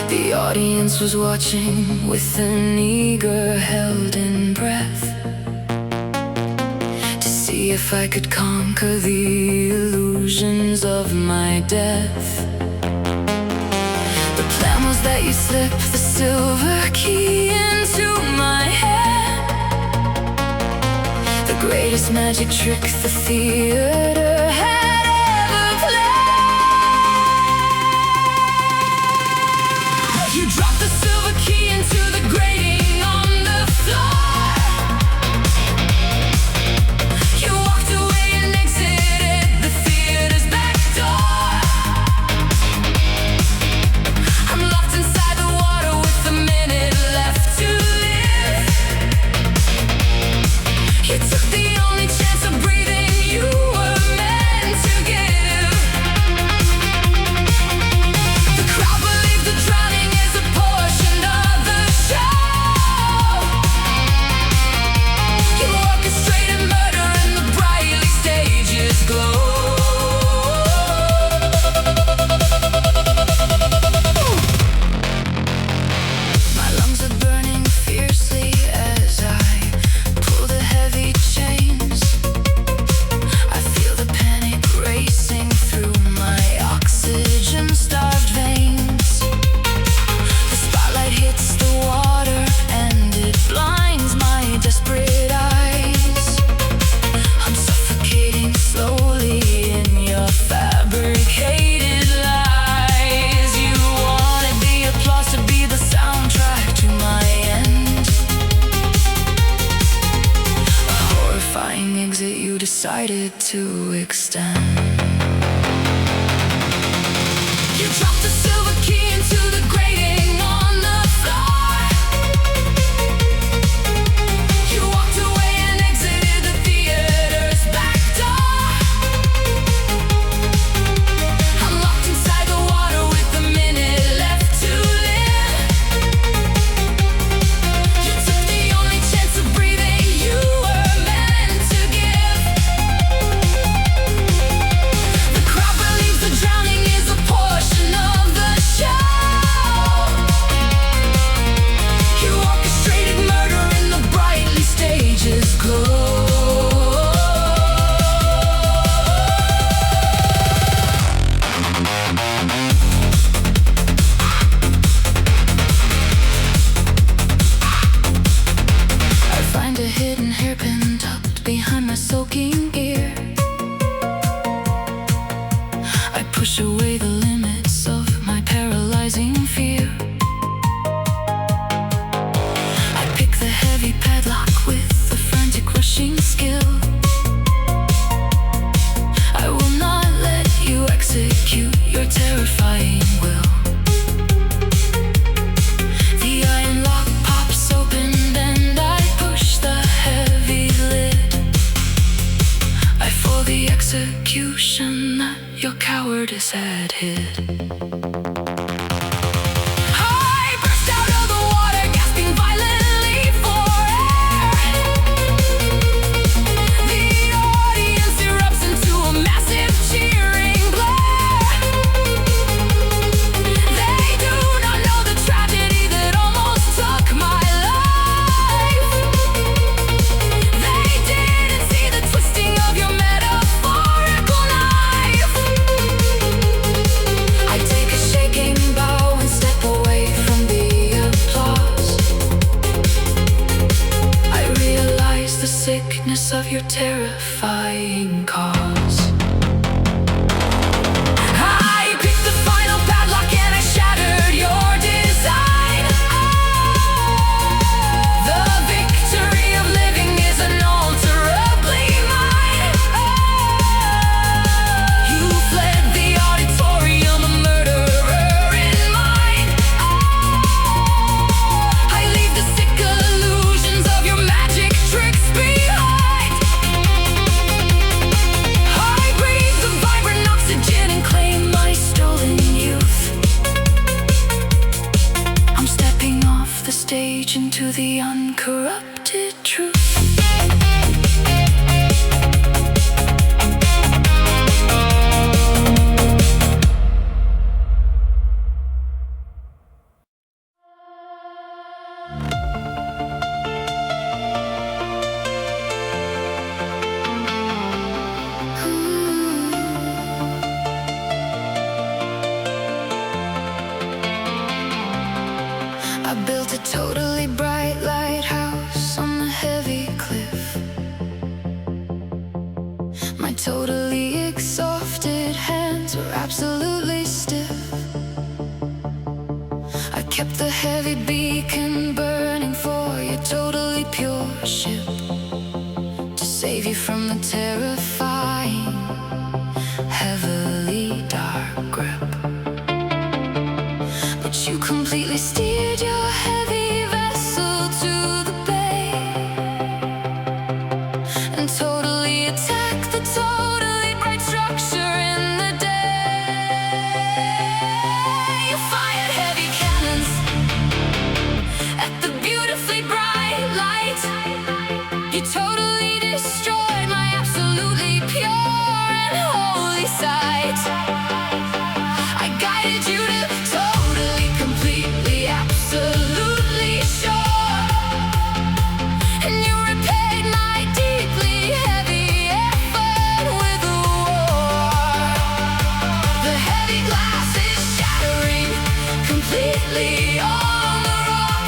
Speaker 1: The audience was watching with an eager, held-in breath to see if I could conquer the illusions of my death. The plan was that you slip the silver key into my hand, the greatest magic trick the theater had ever played. You dropped the silver key into the grating on the floor. You walked away and exited the theater's back door. I'm locked inside the water with a minute left to live. You took the only chance of breathing you were meant to give. The crowd believed the drowning is a portion of the show. You orchestrated murder and the brightly stages glow. My lungs are burning fiercely as I pull the heavy chains. I feel the panic racing through my oxygen-starved veins. The spotlight hits the water and it blinds my desperate eyes. I'm suffocating slowly in your fabricated lies. You wanted the applause to be the soundtrack to my end, a horrifying exit you decided to extend. You dropped the silver key into the grating on the floor. You walked away and exited the theater's back door. I'm locked inside the water with a minute left to live. You took the only chance of breathing you were meant to give. The crowd believes the drowning is a portion of the show. You orchestrated murder in the brightly stages glow. I find a hidden hairpin tucked behind my soaking ear. I push away the limits of my paralyzing fear. I pick the heavy padlock with a frantic rushing skill. I will not let you execute your terrifying will. The iron lock pops open and I push the heavy lid. I for the execution that your cowardice had hid. I burst out of the water, gasping violently for air. The audience erupts into a massive cheering blare. They do not know the tragedy that almost took my life. They didn't see the twisting of your metaphorical knife. I take a shaking bow and step away from the applause. I realize the sickness of your terrifying cause. I picked the final padlock and I shattered your design. The victory of living is unalterably mine. You fled the auditorium, a murderer in mind. I leave the sick illusions of your magic tricks behind. reaching to the uncorrupted truth. I built a totally bright lighthouse on the heavy cliff. My totally exhausted hands were absolutely stiff. I kept the heavy beacon burning for your totally pure ship, to save you from the terrifying, heavily dark grip. But you completely steered your heavy vessel to the bay, and totally attacked the totally bright structure in the day. You fired heavy cannons at the beautifully bright light. You totally destroyed my absolutely pure and holy sight. I guided you to totally, completely, absolutely sure, and you repaid my deeply heavy effort with a war. The heavy glass is shattering completely on the rock.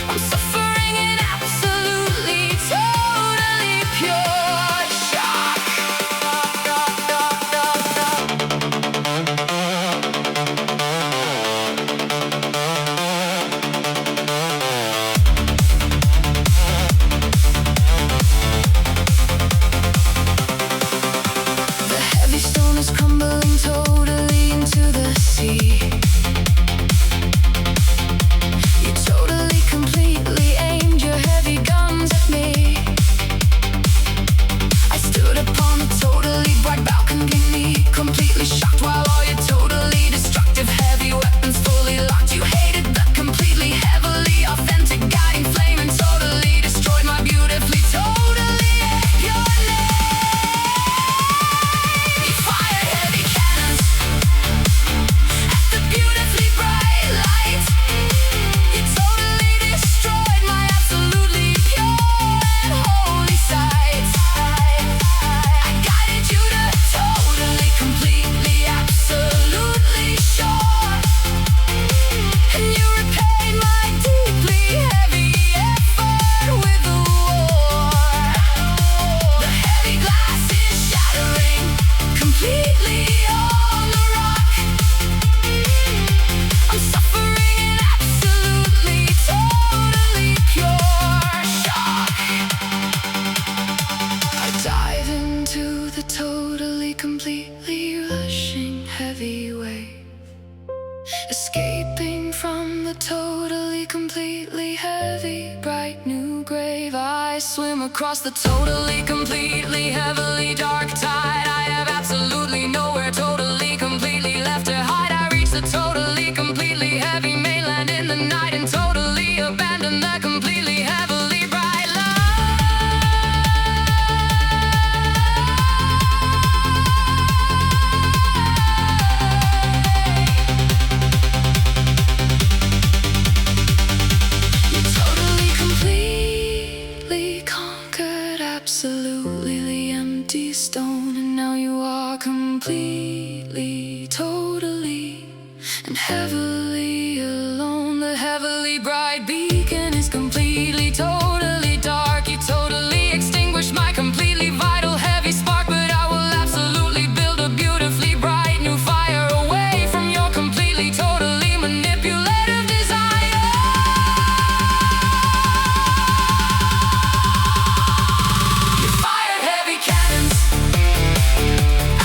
Speaker 1: I'm suffering an absolutely, totally pure shock. The heavy stone is crumbling totally into the sea. You totally, completely aimed your heavy guns at me. I stood upon the totally bright balcony, completely shocked, while all your totally destructive heavy weapons fully locked. You hated the completely heavily authentic guiding flame, and totally destroyed my beautifully, totally pure name. You fired heavy cannons at the beautifully bright light. You totally destroyed my absolutely pure and holy sight. I guided you to totally, completely, absolutely sure, and you repaid my deeply heavy effort with a war. The heavy glass is shattering completely on the rock. I'm suffering an absolutely, totally pure shock. I dive into the totally, completely rushing heavy wave, escaping from the totally, completely heavy, bright new grave. I swim across the totally, completely, heavily dark tide. I have absolutely nowhere totally, completely left to hide. I reach the totally, completely heavy mainland in the night, and totally abandon the completely heavily bright You totally, completely conquered absolutely the empty stone, and now you are completely, totally, and heavily alone. The heavily bright beacon is completely, totally dark. You totally extinguished my completely vital heavy spark, but I will absolutely build a beautifully bright new fire away from your completely, totally manipulative desire. You fired heavy cannons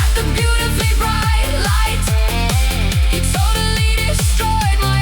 Speaker 1: at the beautifully bright light. You totally destroyed my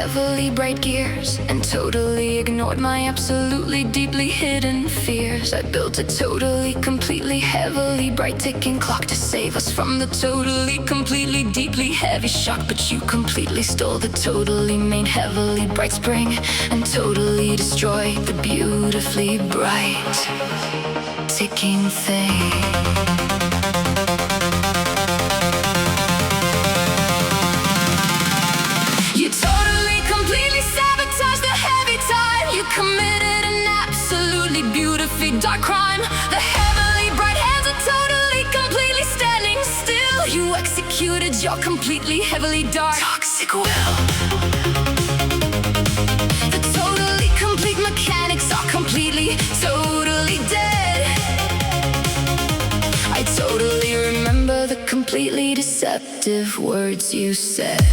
Speaker 1: heavily bright gears and totally ignored my absolutely deeply hidden fears. I built a totally, completely, heavily bright ticking clock to save us from the totally, completely, deeply heavy shock. But you completely stole the totally main, heavily bright spring and totally destroyed the beautifully bright ticking thing. Committed an absolutely beautifully dark crime. The heavily bright hands are totally, completely standing still. You executed your completely, heavily dark toxic will. The totally complete mechanics are completely, totally dead. I totally remember the completely deceptive words you said.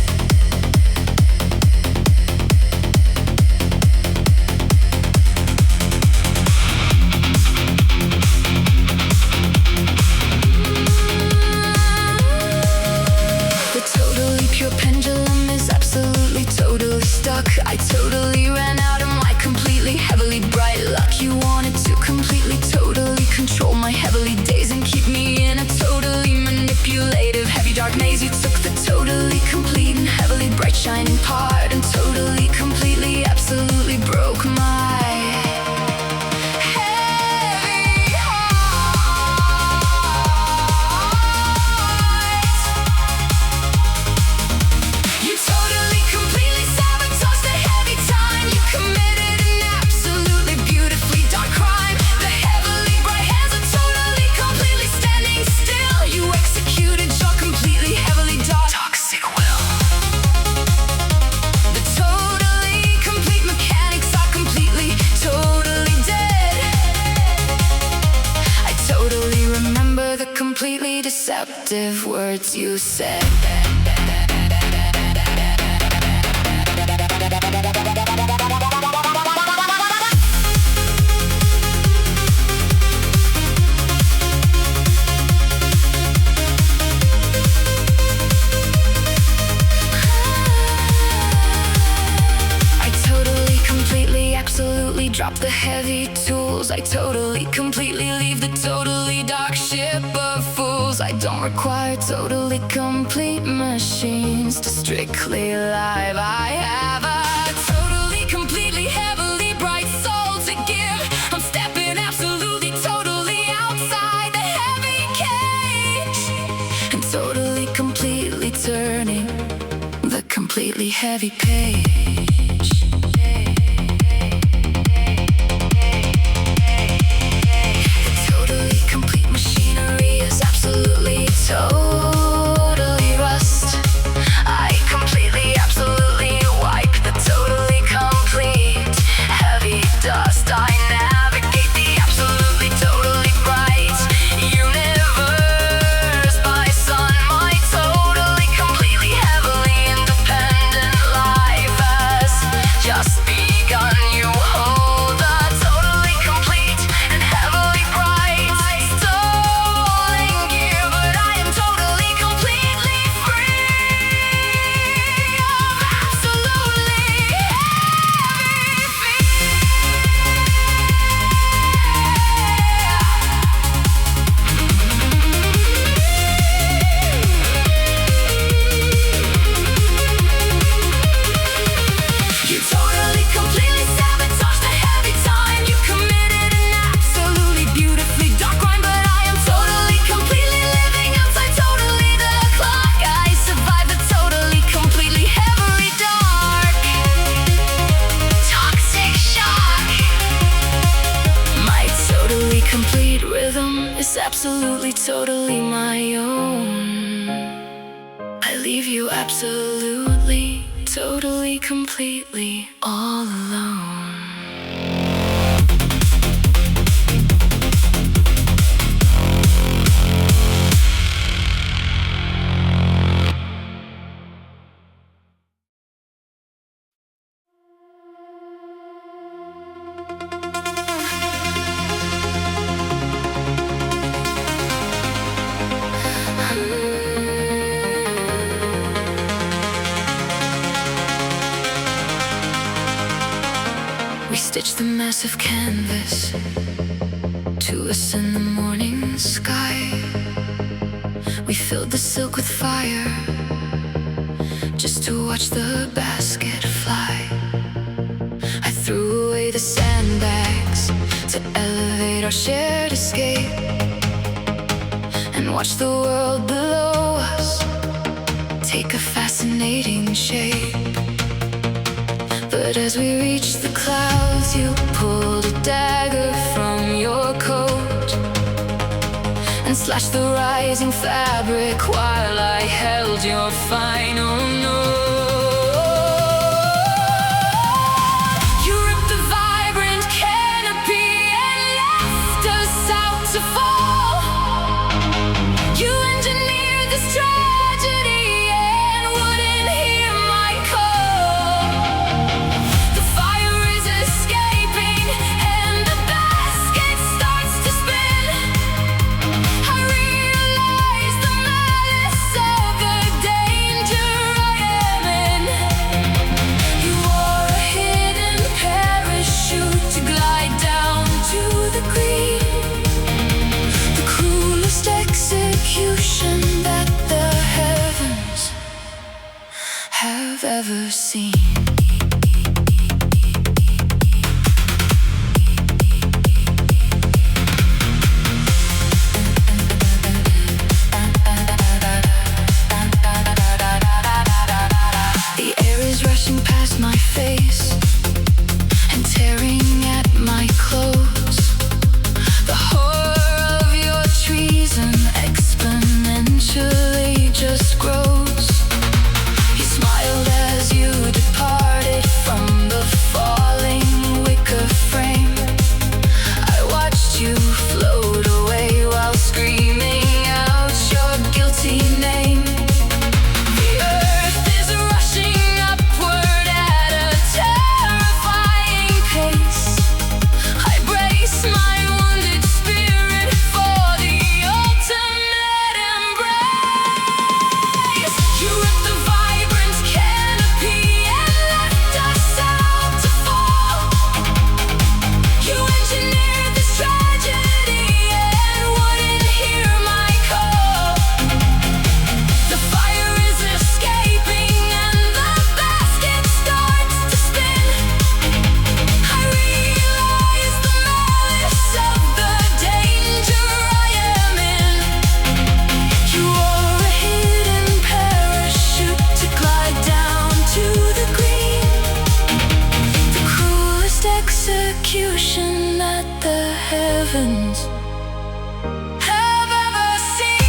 Speaker 1: I totally ran out of my completely, heavily bright luck. You wanted to completely, totally control my heavily days and keep me in a totally manipulative, heavy dark maze. You took the totally complete and heavily bright shining part and totally, completely, absolutely broke my heavy heart. You totally, completely sabotaged the heavy time. You committed an absolutely beautifully dark crime. The heavily bright hands are totally, completely standing still. You executed your completely, heavily dark toxic will. The totally complete mechanics are completely, totally dead. I totally remember the completely deceptive words you said. Drop the heavy tools. I totally, completely leave the totally dark ship of fools. I don't require totally complete machines to strictly live. I have a totally, completely, heavily bright soul to give. I'm stepping absolutely, totally outside the heavy cage and totally, completely turning the completely heavy page. Totally rust. I completely, absolutely wipe the totally complete heavy dust. I navigate the absolutely, totally bright universe by sun. My totally, completely, heavily independent life has just begun. You hold the totally complete and heavily bright stolen gear, but I am totally, completely free of absolutely heavy fear. You totally, completely sabotaged the heavy time. You committed an absolutely beautifully dark crime, but I am totally, completely living outside totally the clock. I survived the totally, completely, heavily dark toxic shock. My totally complete rhythm is absolutely, totally my own. I leave you absolutely, totally, completely all alone. Stitch the massive canvas to us in the morning sky. We filled the silk with fire just to watch the basket fly. I threw away the sandbags to elevate our shared escape and watch the world below us take a fascinating shape. But as we reached the clouds, you pulled a dagger from your coat and slashed the rising fabric while I held your final note. You ripped the vibrant canopy and left us out to fall. You engineered this tragedy and wouldn't hear my call. The fire is escaping and the basket starts to spin. I realize the malice of the danger I am in. You wore a hidden parachute to glide down to the green, the cruelest execution that the heavens have ever seen. The air is rushing past my face and tearing at my clothes. The horror of your treason exponentially just grows. You smiled as you departed from the falling wicker frame. I watched you float away while screaming out your guilty name. The earth is rushing upward at a terrifying pace. I brace my wounded spirit for the ultimate embrace. You ripped the vibrant canopy and left us out to fall. You engineered this tragedy and wouldn't hear my call. The fire is escaping and the basket starts to spin. I realize the malice of the danger I am in. You wore a hidden parachute to glide down to the green, the cruelest execution that the heavens have ever seen.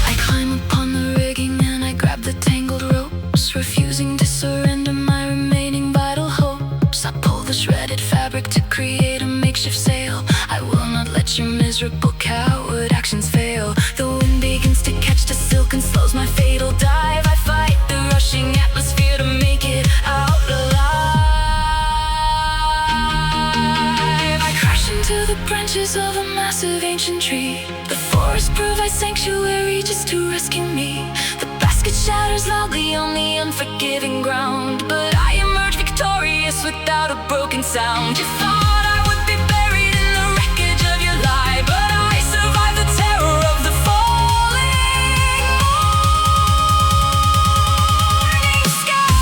Speaker 1: I climb upon the rigging and I grab the tangled ropes, refusing to surrender my remaining vital hopes. I pull the shredded fabric to create a makeshift sail. I will not let your miserable coward actions fail. The wind begins to catch the silk and slows my fatal dive. I fight the rushing atmosphere to make it out alive. I crash into the branches of a massive ancient tree. The forest provides sanctuary just to rescue me. The basket shatters loudly on the unforgiving ground, but I emerge victorious without a broken sound. You thought I would be buried in the wreckage of your lie, but I survived the terror of the falling morning sky.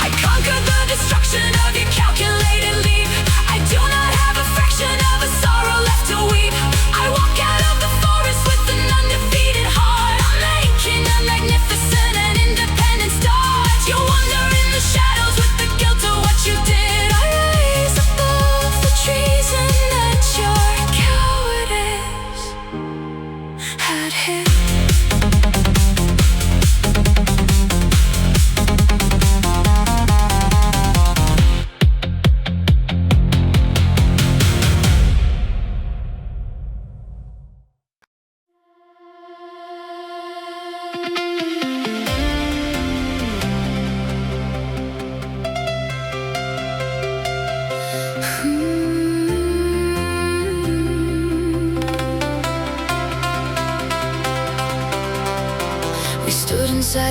Speaker 1: I conquered the destruction of your calculated leap. I do not have a fraction of a sorrow left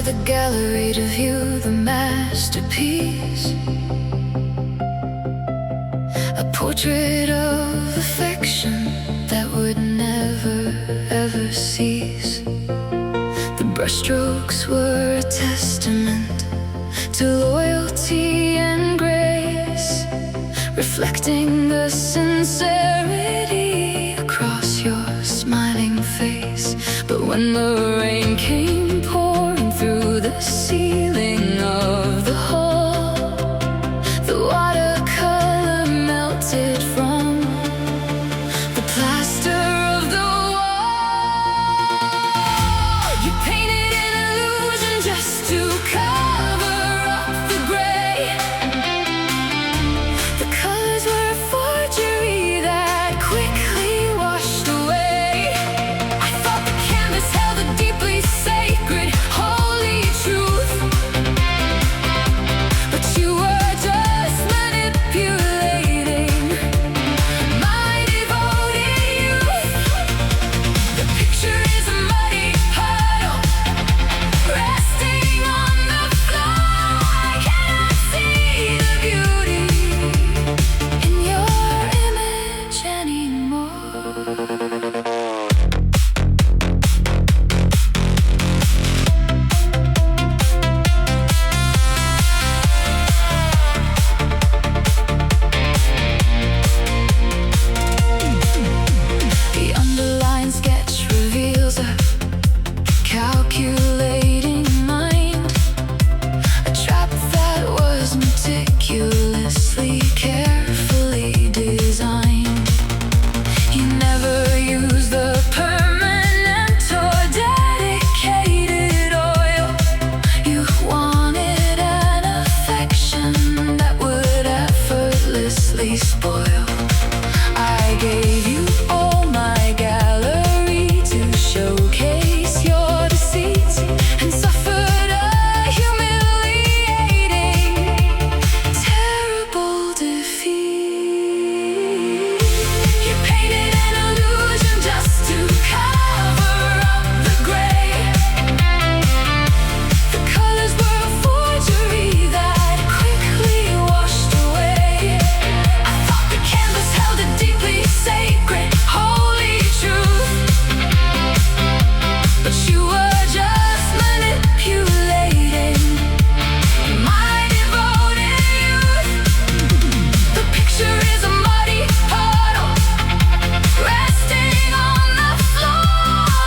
Speaker 1: the gallery to view the masterpiece, a portrait of affection that would never ever cease. The brushstrokes were a testament to loyalty and grace, reflecting the sincerity across your smiling face. But when the rain came pouring through the ceiling of the hall, the watercolor melted from the plaster of the wall. You painted an illusion just to cover up the gray. The colors were a forgery that quickly washed away. I thought the canvas held a deeply sacred, holy truth, but you were just manipulating my devoted youth. The picture is a muddy puddle resting on the floor. I cannot see the beauty in your image anymore. The underlined sketch reveals a calculating mind, a trap that was meticulously, carefully designed. You never used the permanent or dedicated oil. You wanted an affection that would effortlessly spoil. I gave you all my gallery to showcase your deceit, and suffered a humiliating, terrible defeat. You painted an illusion just to cover up the gray. The colors were a forgery that quickly washed away. I thought the canvas held a deeply sacred, holy truth, but you were just manipulating my devoted youth. The picture is a muddy puddle resting on the floor.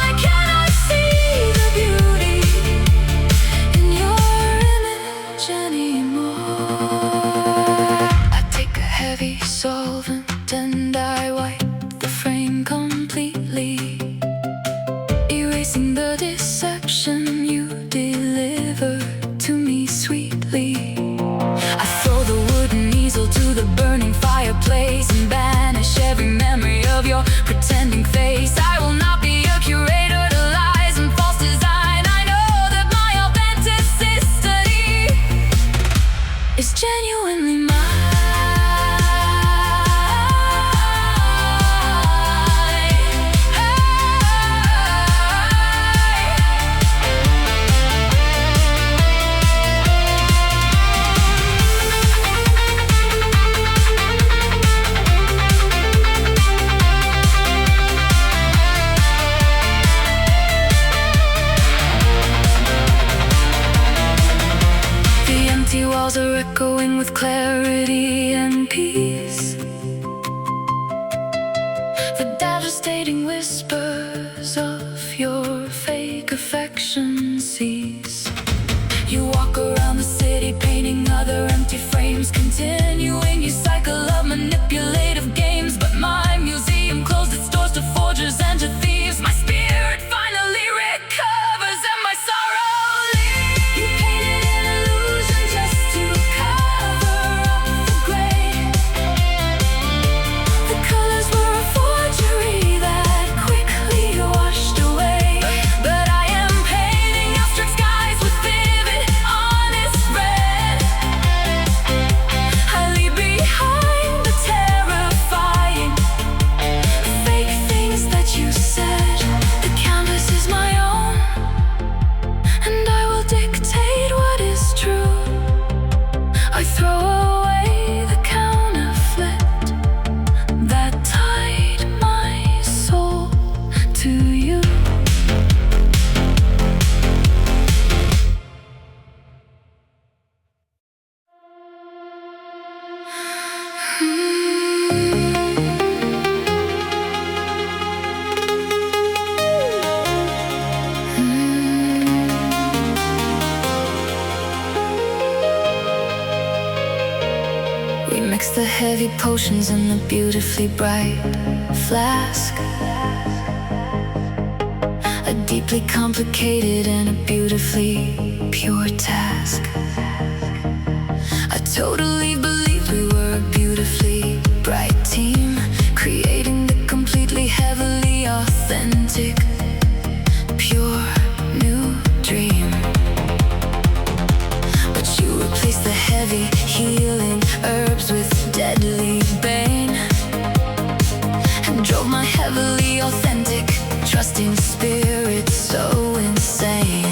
Speaker 1: I cannot see the beauty in your image anymore. I take a heavy solvent and I wipe the frame completely, erasing the deception you deliver to me sweetly. I throw the wooden easel to the burning fireplace and banish every memory of your pretending face. I will not be a curator to lies and false design. I know that my authenticity is genuinely mine. The empty walls are echoing with clarity and peace. The devastating whispers of your fake affection cease. You walk around the city painting other empty frames, continuing your cycle of manipulative games. But my museum closed its doors to forgers and to thieves. My spirit finally recovers and my sorrow leaves. You painted an illusion just to cover up the gray. The colors were a forgery that quickly washed away. But I am painting abstract skies We mix the heavy potions in the beautifully bright flask. A deeply complicated and a beautifully pure task. I totally believed we were a beautifully bright team, creating the completely heavily authentic, pure new dream. But you replaced the heavy healing herbs with deadly bane, and drove my heavily authentic, trusting spirit so insane.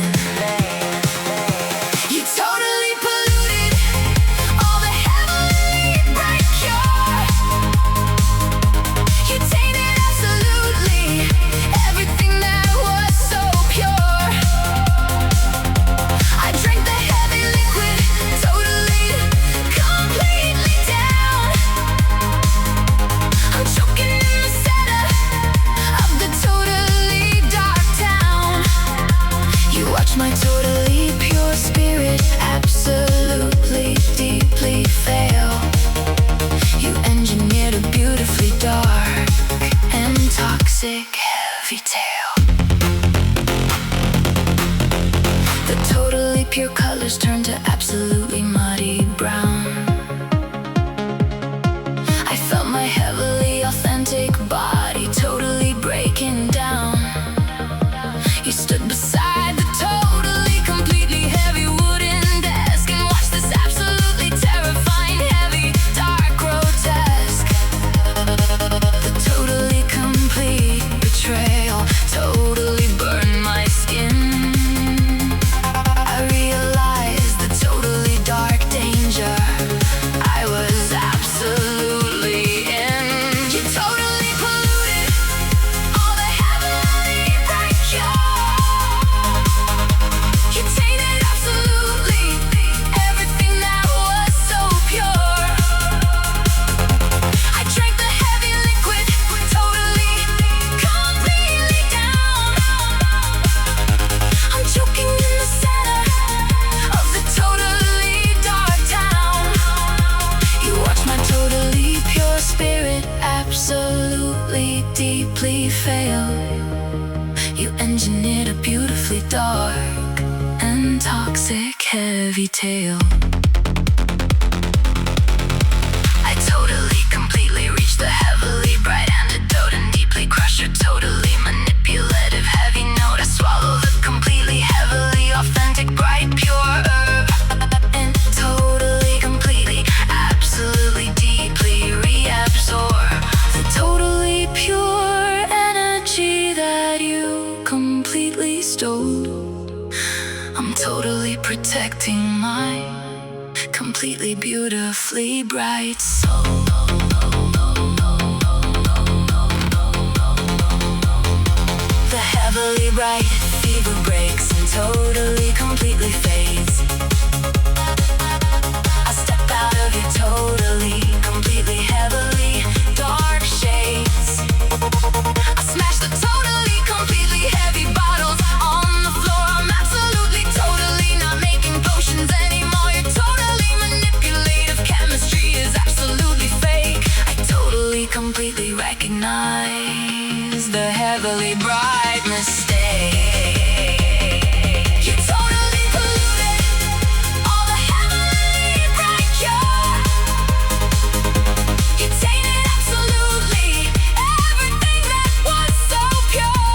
Speaker 1: You totally polluted all the heavily bright cure. You tainted absolutely everything that was so pure. I drank the heavy liquid, totally, completely down. I'm choking in the center of the totally dark town. You watch my totally pure spirit absolutely deeply fail. You engineered a beautifully dark and toxic heavy tale. The totally pure colors turn to absolutely muddy brown. I felt my heavily authentic body totally breaking down. You stood beside the totally completely heavy wooden desk and watched this absolutely terrifying heavy dark grotesque. The totally complete betrayal totally burned my skin. I realized the totally dark danger I was absolutely in. You totally polluted all the heavily bright cure. You tainted absolutely everything that was so pure. I drank the heavy liquid, totally, completely down. I'm choking in the center of the totally dark town. You watch my totally pure spirit absolutely deeply fail. You engineered a beautifully dark and toxic heavy tale. I totally completely reached the heavily bright antidote and deeply crushed your totally manipulative heavy note. I swallow the completely heavily authentic bright pure herb and totally completely absolutely deeply reabsorb the totally pure energy that you completely stole. I'm totally protecting my completely beautifully bright soul. The heavily bright fever breaks and totally completely fades. I step out of your totally completely heavily dark shades. I smash the totally completely heavy bottles on the floor. I'm absolutely totally not making potions anymore. Your totally manipulative chemistry is absolutely fake. I totally completely recognize the heavily bright mistake. You totally polluted all the heavily bright cure. You tainted absolutely everything that was so pure.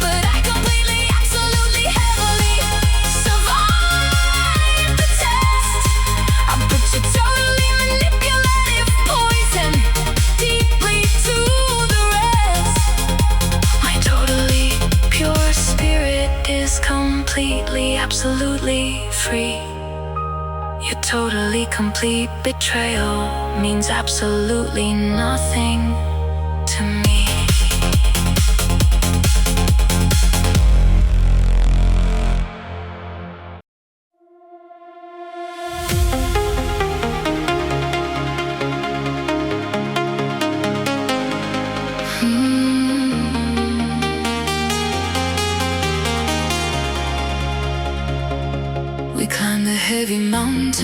Speaker 1: But I completely, absolutely, heavily survived the test. I put your totally manipulative poison deeply to the rest. My totally pure spirit is completely, absolutely free. Your totally complete betrayal means absolutely nothing to me.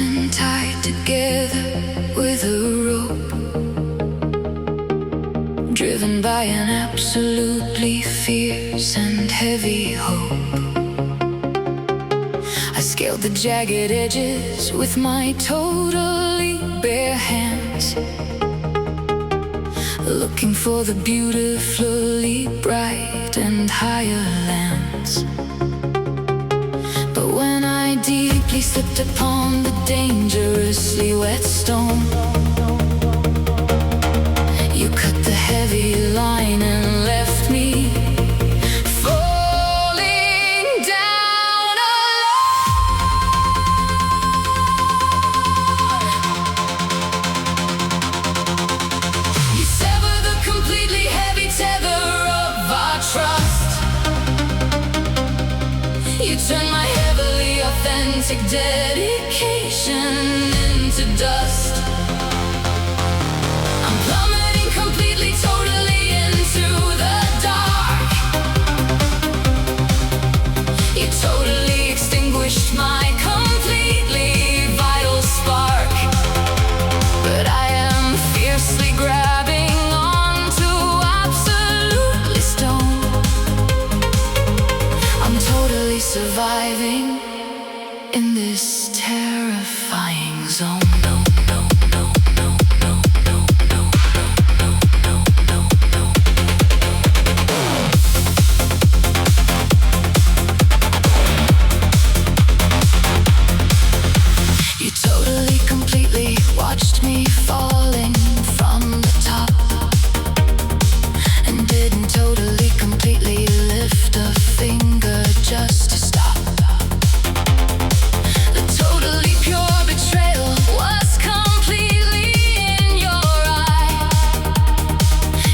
Speaker 1: and tied together with a rope, driven by an absolutely fierce and heavy hope. I scaled the jagged edges with my totally bare hands, looking for the beautifully bright and higher lands. But when I deeply slipped upon the dangerously wet stone, you cut the heavy line and left me falling down alone. You sever the completely heavy tether of our trust. You turn my heavily authentic dedication into dust. I'm plummeting completely, totally into the dark. You totally extinguished my completely vital spark. But I am fiercely grabbing onto absolutely stone. I'm totally surviving in this terrifying zone. You totally, completely watched me falling from the top, and didn't totally, completely lift a finger just to stop. The totally pure betrayal was completely in your eye.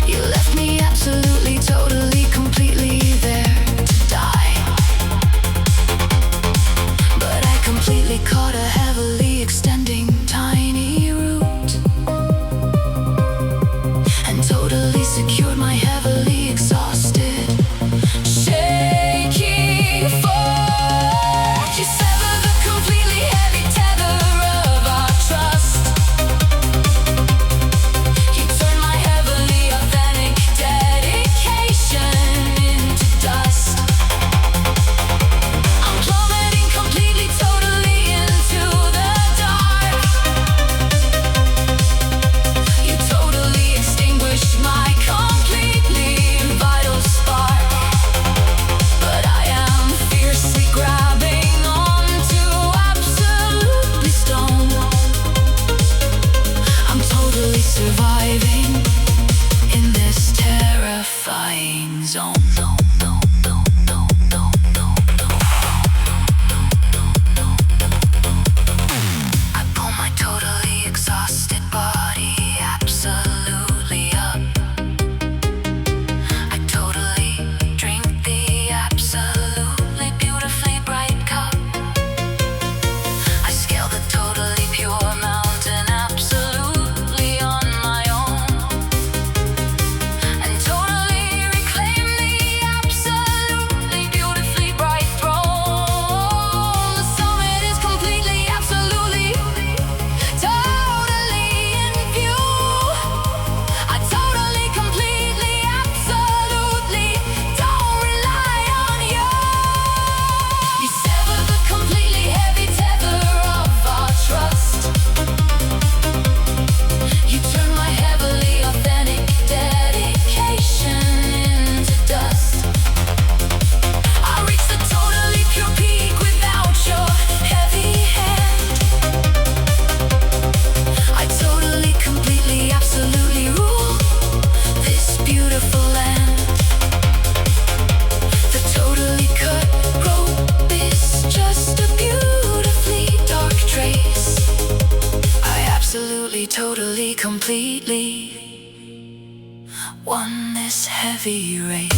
Speaker 1: You left me absolutely, totally, completely there to die. But I completely caught a heavily extending tiny root, and totally secured my heavily exhausted shaking fork. You sever the completely heavy tether of our trust. You turn my heavily authentic dedication into dust. I'm plummeting completely, totally into the dark. You totally extinguished my completely vital spark. But I am fiercely grabbing onto absolutely stone. I'm totally surviving in this terrifying zone. I pull my totally exhausted body absolutely up. I totally drink the absolutely beautifully bright cup. I scale the totally pure mountain absolutely on my own, and totally reclaim the absolutely beautifully bright throne. The summit is completely, absolutely, totally in view. I totally, completely, absolutely don't rely on you. You sever the completely heavy tether of our trust. You turn my heavily authentic dedication into dust. I reach the totally pure peak without your heavy hand. I totally, completely, absolutely rule this beautiful land. The totally cut rope is just a beautifully dark trace. I absolutely, totally, completely won this heavy race.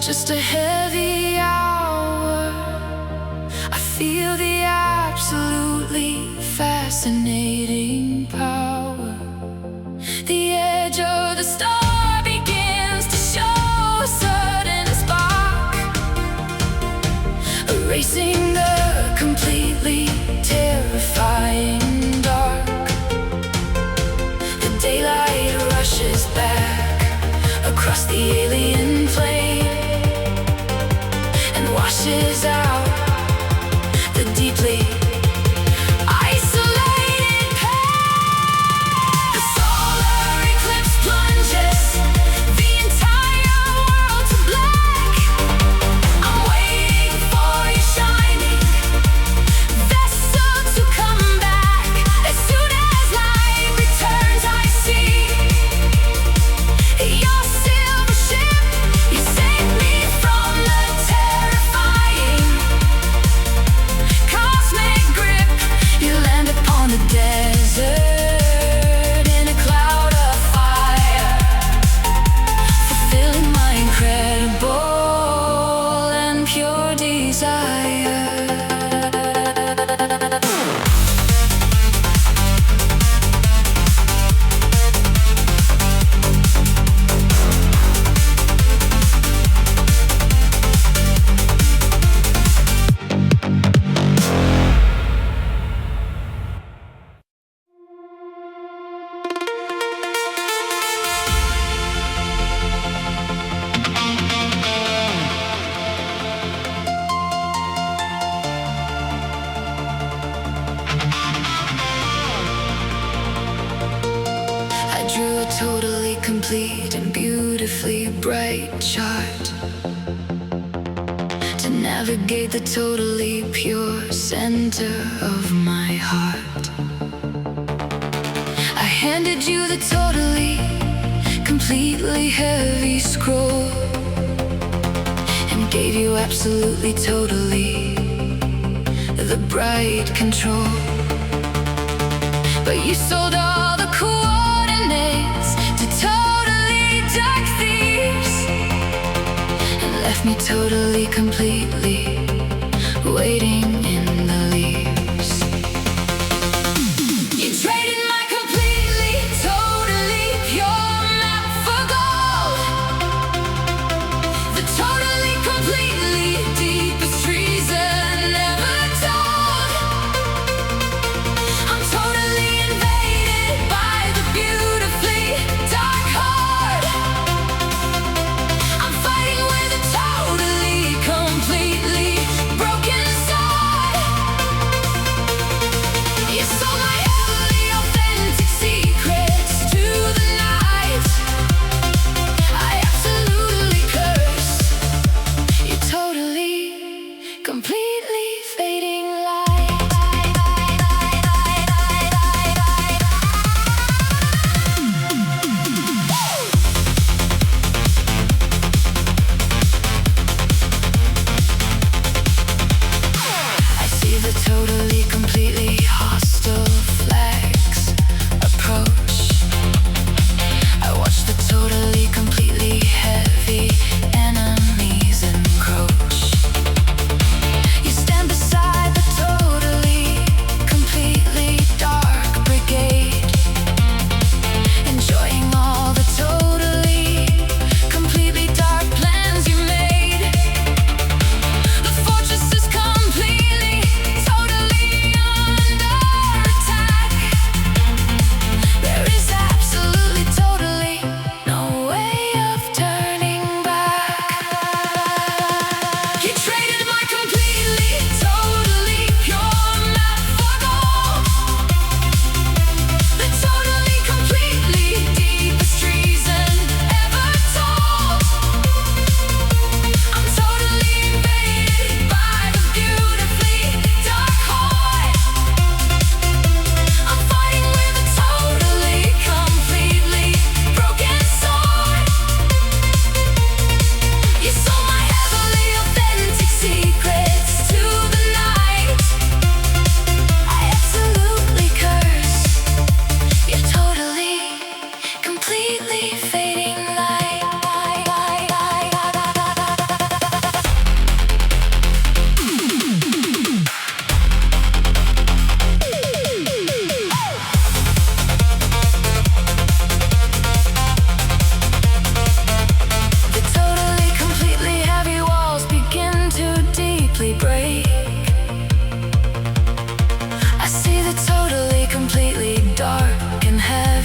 Speaker 1: just a heavy hour. I feel the absolutely fascinating power. The edge of the star begins to show a sudden spark, erasing the completely terrifying dark. The daylight rushes back across the alien plane and washes out the deeply isolated pain. The solar eclipse plunges the entire world to black. I'm waiting for your shining vessel to come back. As soon as light returns, I see your silver ship. You saved me from the terrifying cosmic grip. You land upon the desert in a cloud of fire, fulfilling my incredible and pure desire. I drew a totally complete and beautifully bright chart to navigate the totally pure center of my heart. I handed you the totally, completely heavy scroll and gave you absolutely, totally the bright control. But you sold all the coordinates to totally dark thieves and left me totally, completely waiting in the leaves. You traded my completely, totally pure map for gold, the totally, completely deepest treason ever told. I'm totally invaded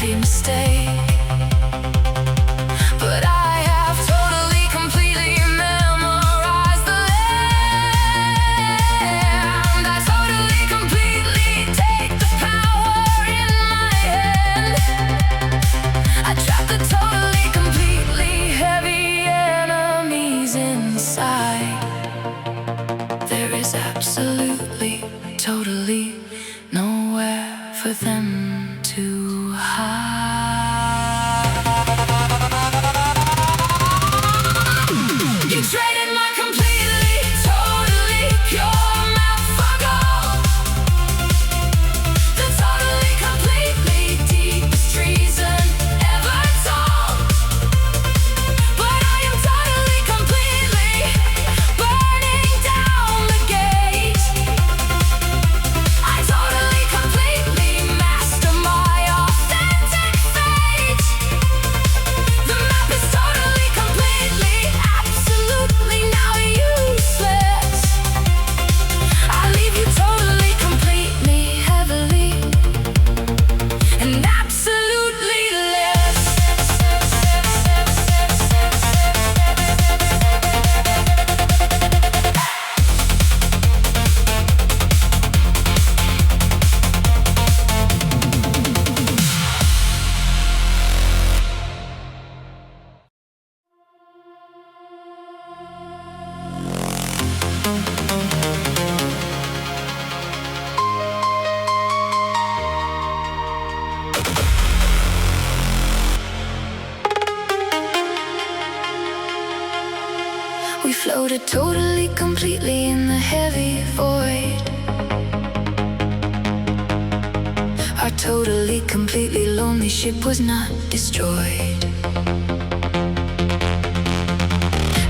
Speaker 1: heavy mistake. But I have totally, completely memorized the land. I totally, completely take the power in my hand. I trap the totally, completely heavy enemies inside. There is absolutely, totally nowhere for them to hide. You traded my completely, totally pure mouth for gold. The totally, completely deepest treason ever told. But I am totally, completely burning down the gate. I totally, completely master my authentic fate. The map is totally, completely, absolutely now useless. I leave you totally, completely, heavily, and absolutely less. We floated totally, completely in the heavy void. Our totally, completely lonely ship was not destroyed.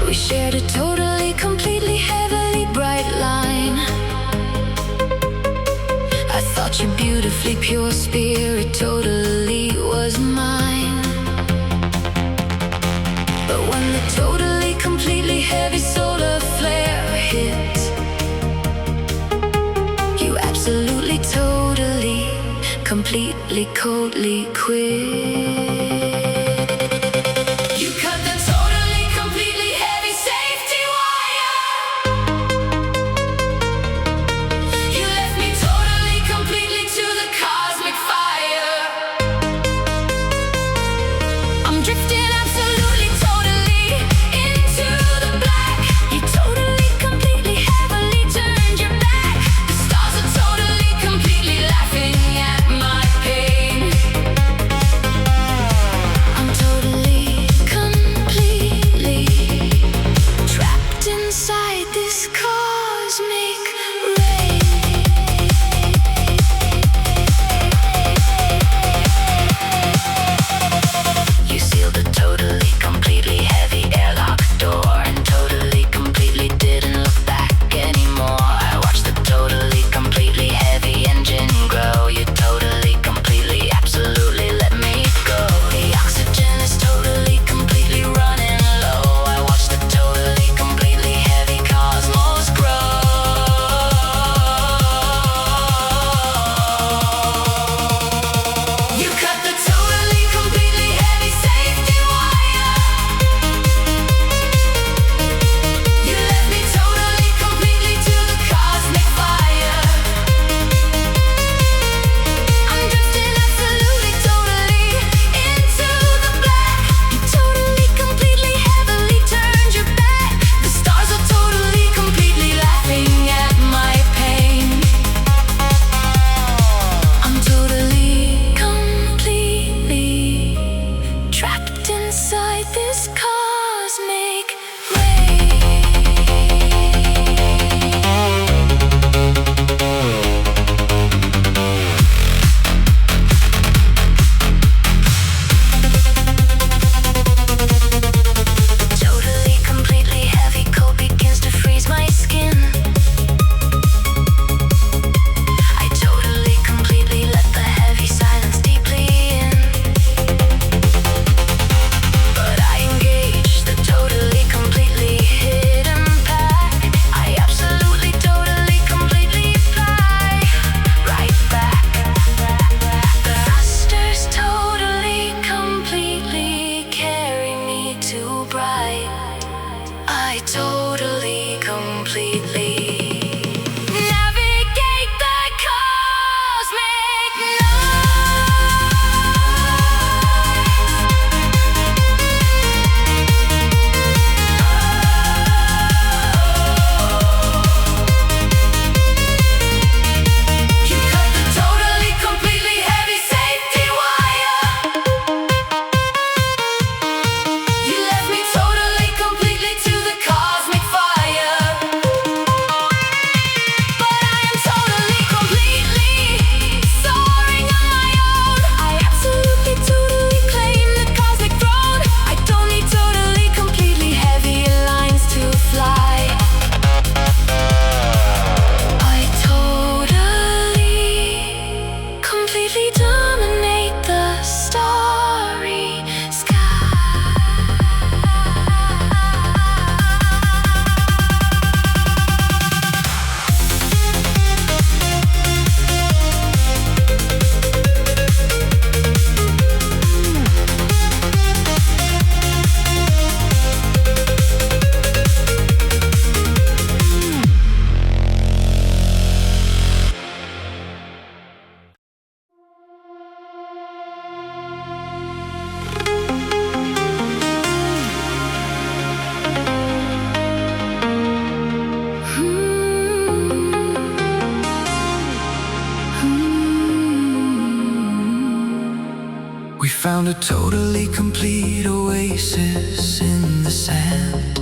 Speaker 1: We shared a totally, completely, heavily bright line. I thought your beautifully pure spirit totally was mine. But when the totally, completely heavy solar flare hit, you absolutely, totally, completely, coldly quit. You cut the totally, completely heavy safety wire. You left me totally, completely to the cosmic fire. I'm drifting absolutely, totally into the black. You totally, completely, heavily turned your back. The stars are totally, completely laughing at my pain. We found a totally complete oasis in the sand.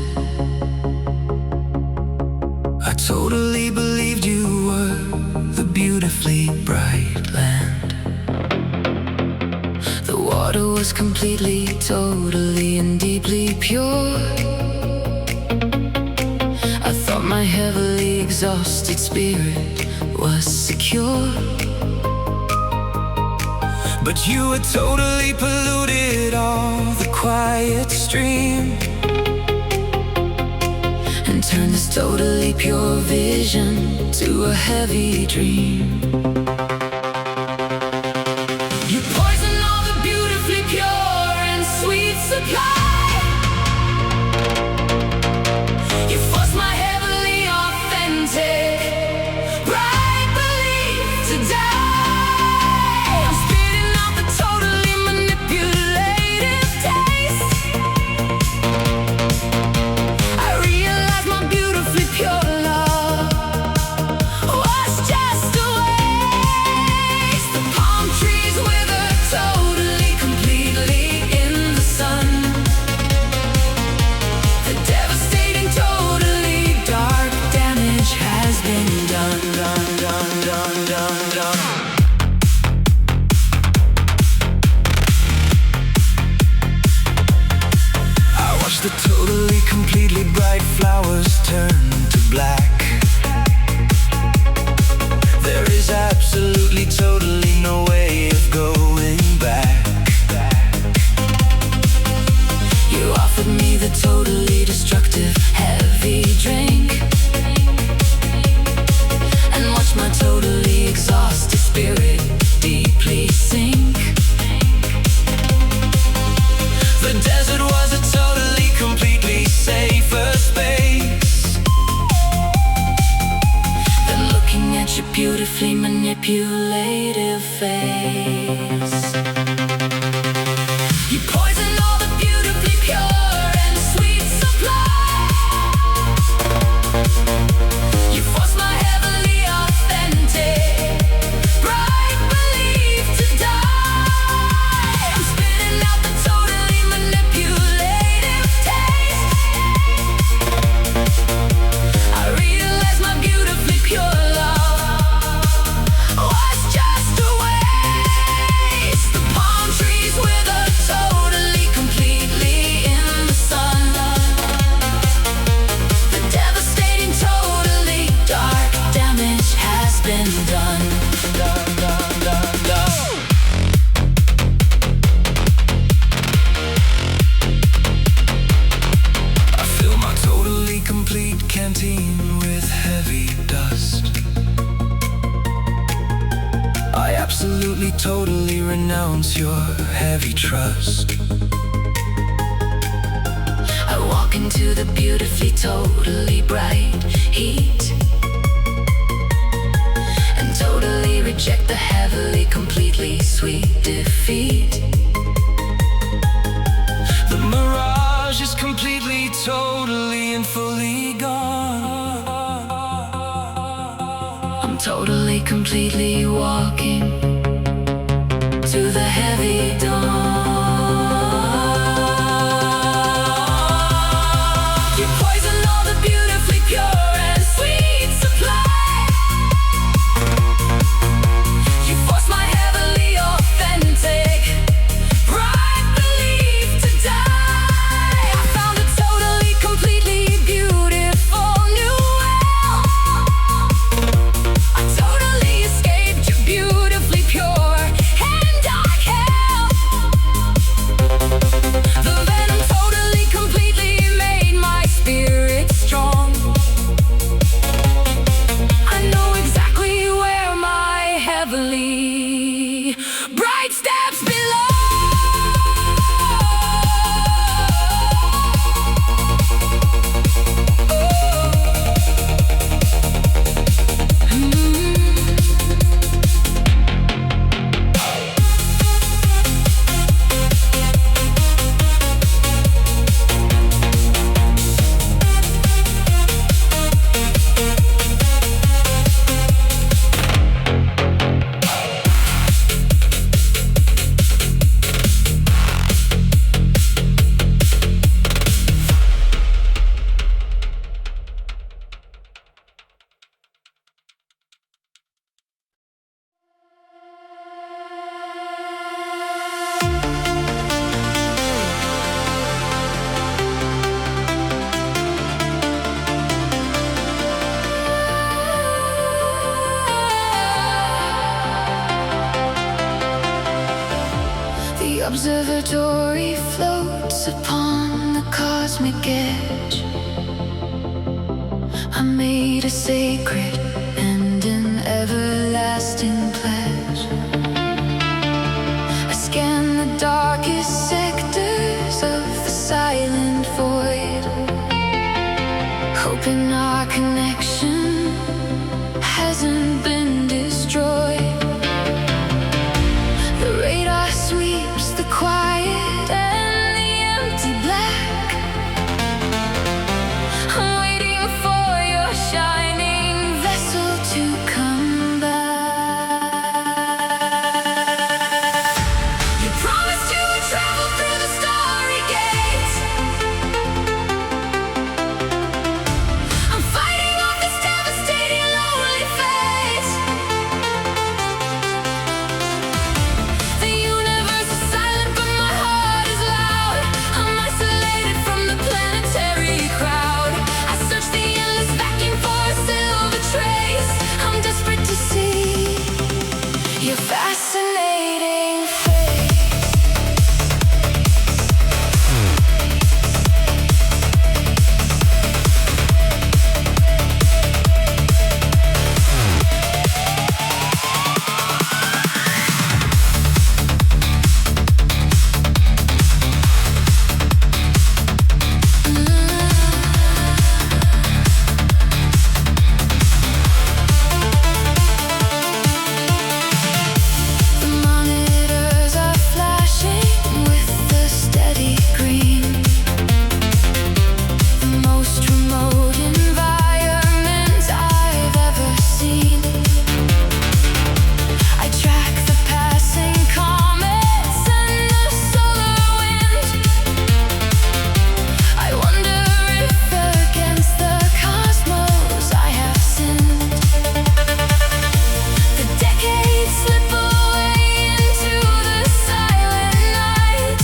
Speaker 1: I totally believed you were the beautifully bright land. The water was completely, totally and deeply pure. I thought my heavily exhausted spirit was secure. But you had totally polluted all the quiet stream and turned this totally pure vision to a heavy dream. You poisoned all the beautifully pure and sweet supply. You forced my heavily authentic bright belief to die. The totally, completely bright flowers turn to black. There is absolutely, totally no way of going back. You offered me the totally destructive, heavy drink and watched my totally exhausted spirit deeply sink. The desert was a totally, completely safer space than looking at your beautifully manipulative face. You poisoned all the beautifully pure and sweet supply. You forced my heavily authentic bright belief to die. I'm spitting out the totally manipulative taste. I realized my beautifully pure love was just a waste. The palm trees wither totally, completely in the sun. The devastating, totally dark damage has been done. I fill my totally complete canteen with heavy dust. I absolutely, totally renounce your heavy trust. I walk into the beautifully, totally bright heat and totally reject the heavily, completely sweet defeat. The mirage is completely, totally and fully gone. I'm totally, completely walking to the heavy dawn. You poison all the beautifully pure and sweet supply. You forced my heavily authentic bright belief to die. I found a totally, completely beautiful new world. I totally escaped your beautifully pure and dark hell. observatory floats upon the cosmic edge. I made a sacred and an everlasting pledge. I scan the darkest sectors of the silent void, hoping our connection hasn't been destroyed. The radar sweeps the quiet and the empty black. I'm waiting for your shining vessel to come back. You promised to travel through the starry gates. I'm fighting off this devastating lonely phase. The universe is silent but my heart is loud. I'm isolated from the planetary crowd. I search the endless vacuum for a silver trace. I'm desperate to see your fascinating face. The monitors are flashing with the steady green. The most remote environment I've ever seen. I track the passing comets and the solar wind. I wonder if against the cosmos I have sinned. The decades slip away into the silent night,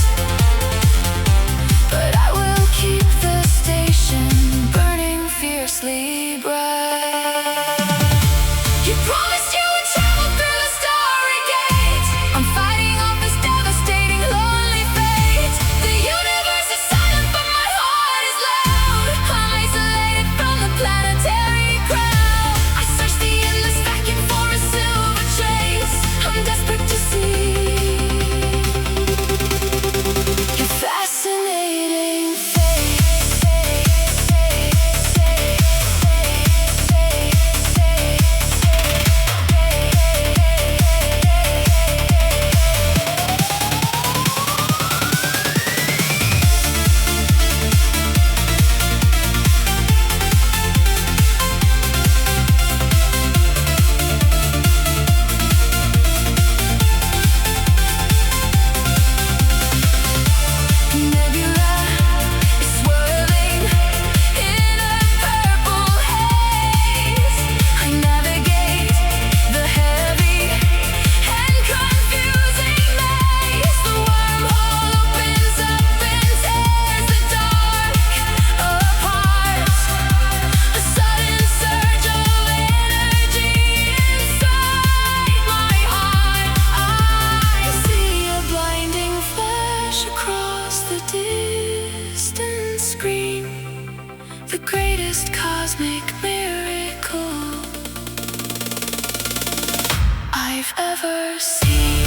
Speaker 1: but I will keep the station burning fiercely bright. You promised you would travel through the starry gates. I'm fighting off this devastating lonely fate. The universe is silent but my heart is loud. I'm isolated from the planetary crowd. I search the endless vacuum for a silver trace. I'm desperate to see your fascinating nebula is swirling in a purple haze. I navigate the heavy and confusing maze. The wormhole opens up and tears the dark apart. A sudden surge of energy inside my heart. I see a blinding flash across the distant screen. The greatest cosmic miracle I've ever seen.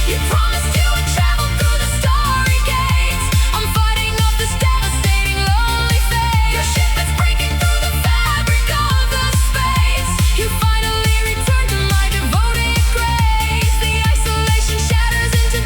Speaker 1: You promised you would travel through the starry gates. I'm fighting off this devastating lonely fate. Your ship is breaking through the fabric of the space. You finally return to my devoted grace. The isolation shatters into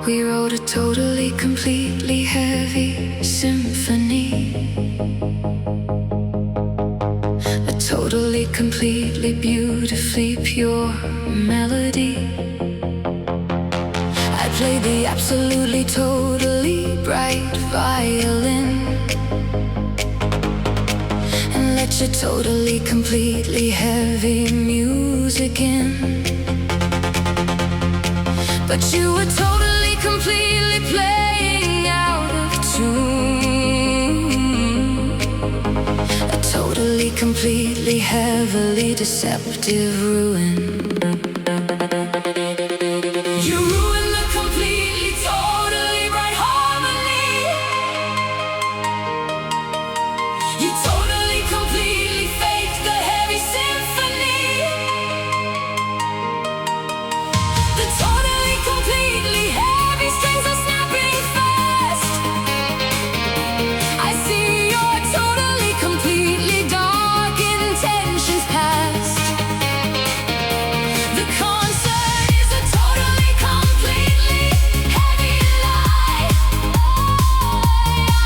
Speaker 1: We wrote a totally, completely heavy symphony. A totally, completely, beautifully pure melody. I played the absolutely, totally bright violin and let your totally, completely heavy music in. But you were totally, completely playing out of tune. A totally, completely, heavily deceptive ruin. You ruined the completely, totally bright harmony. You totally, completely faked the heavy symphony. The totally, completely heavy strings are snapping fast. I see your totally, completely dark intentions past. The concert is a totally, completely heavy lie.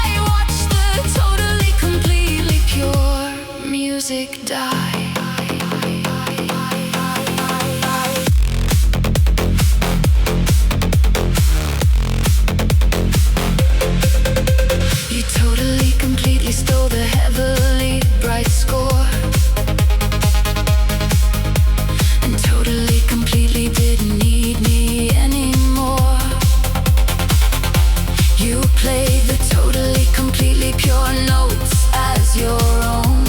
Speaker 1: I watch the totally, completely pure music die. You totally, completely stole the heavily bright score and totally, completely didn't need me anymore. You played the totally, completely pure notes as your own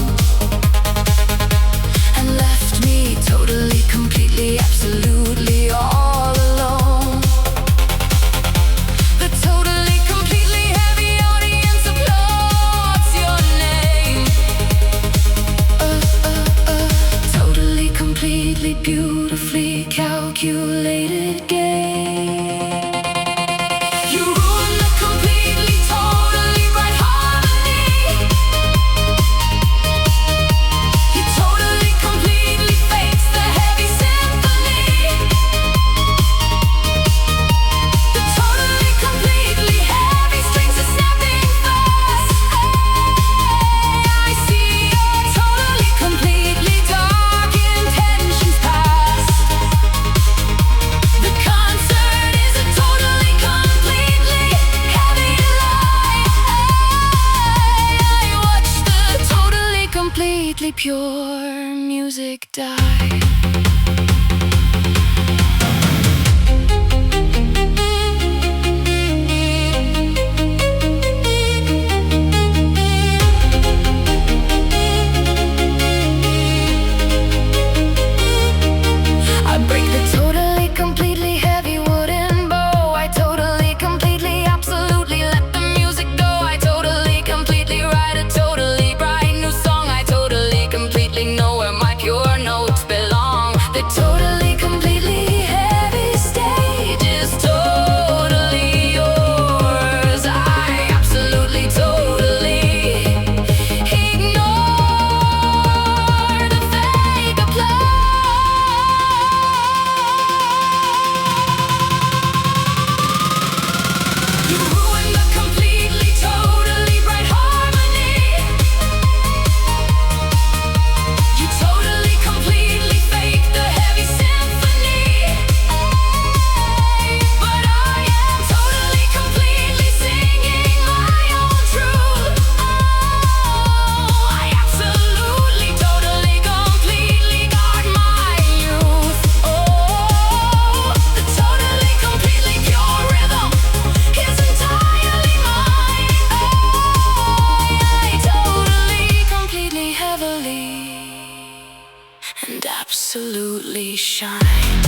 Speaker 1: and left me totally, completely, absolutely all alone. The totally, completely heavy audience applauds your name. Totally, completely, beautifully calculated game. You ruined the completely, totally bright harmony. You totally, completely faked the heavy symphony. The totally, completely heavy strings are snapping fast. I see your totally, completely dark intentions past. The concert is a totally, completely heavy lie. I watch the totally, completely pure music die. I break the totally, completely heavy wooden bow. I totally, completely, absolutely let the music go. I totally, completely write a totally bright new song. I totally, completely know where my pure notes belong. The totally, completely heavy stage is totally yours. I absolutely, totally ignore the fake applause. You ruined the completely, totally bright harmony. You totally, completely faked the heavy symphony. But I am totally, completely singing my own truth. I absolutely, totally, completely guard my youth. The totally, completely pure rhythm is entirely mine. I totally, completely, heavily and absolutely shine.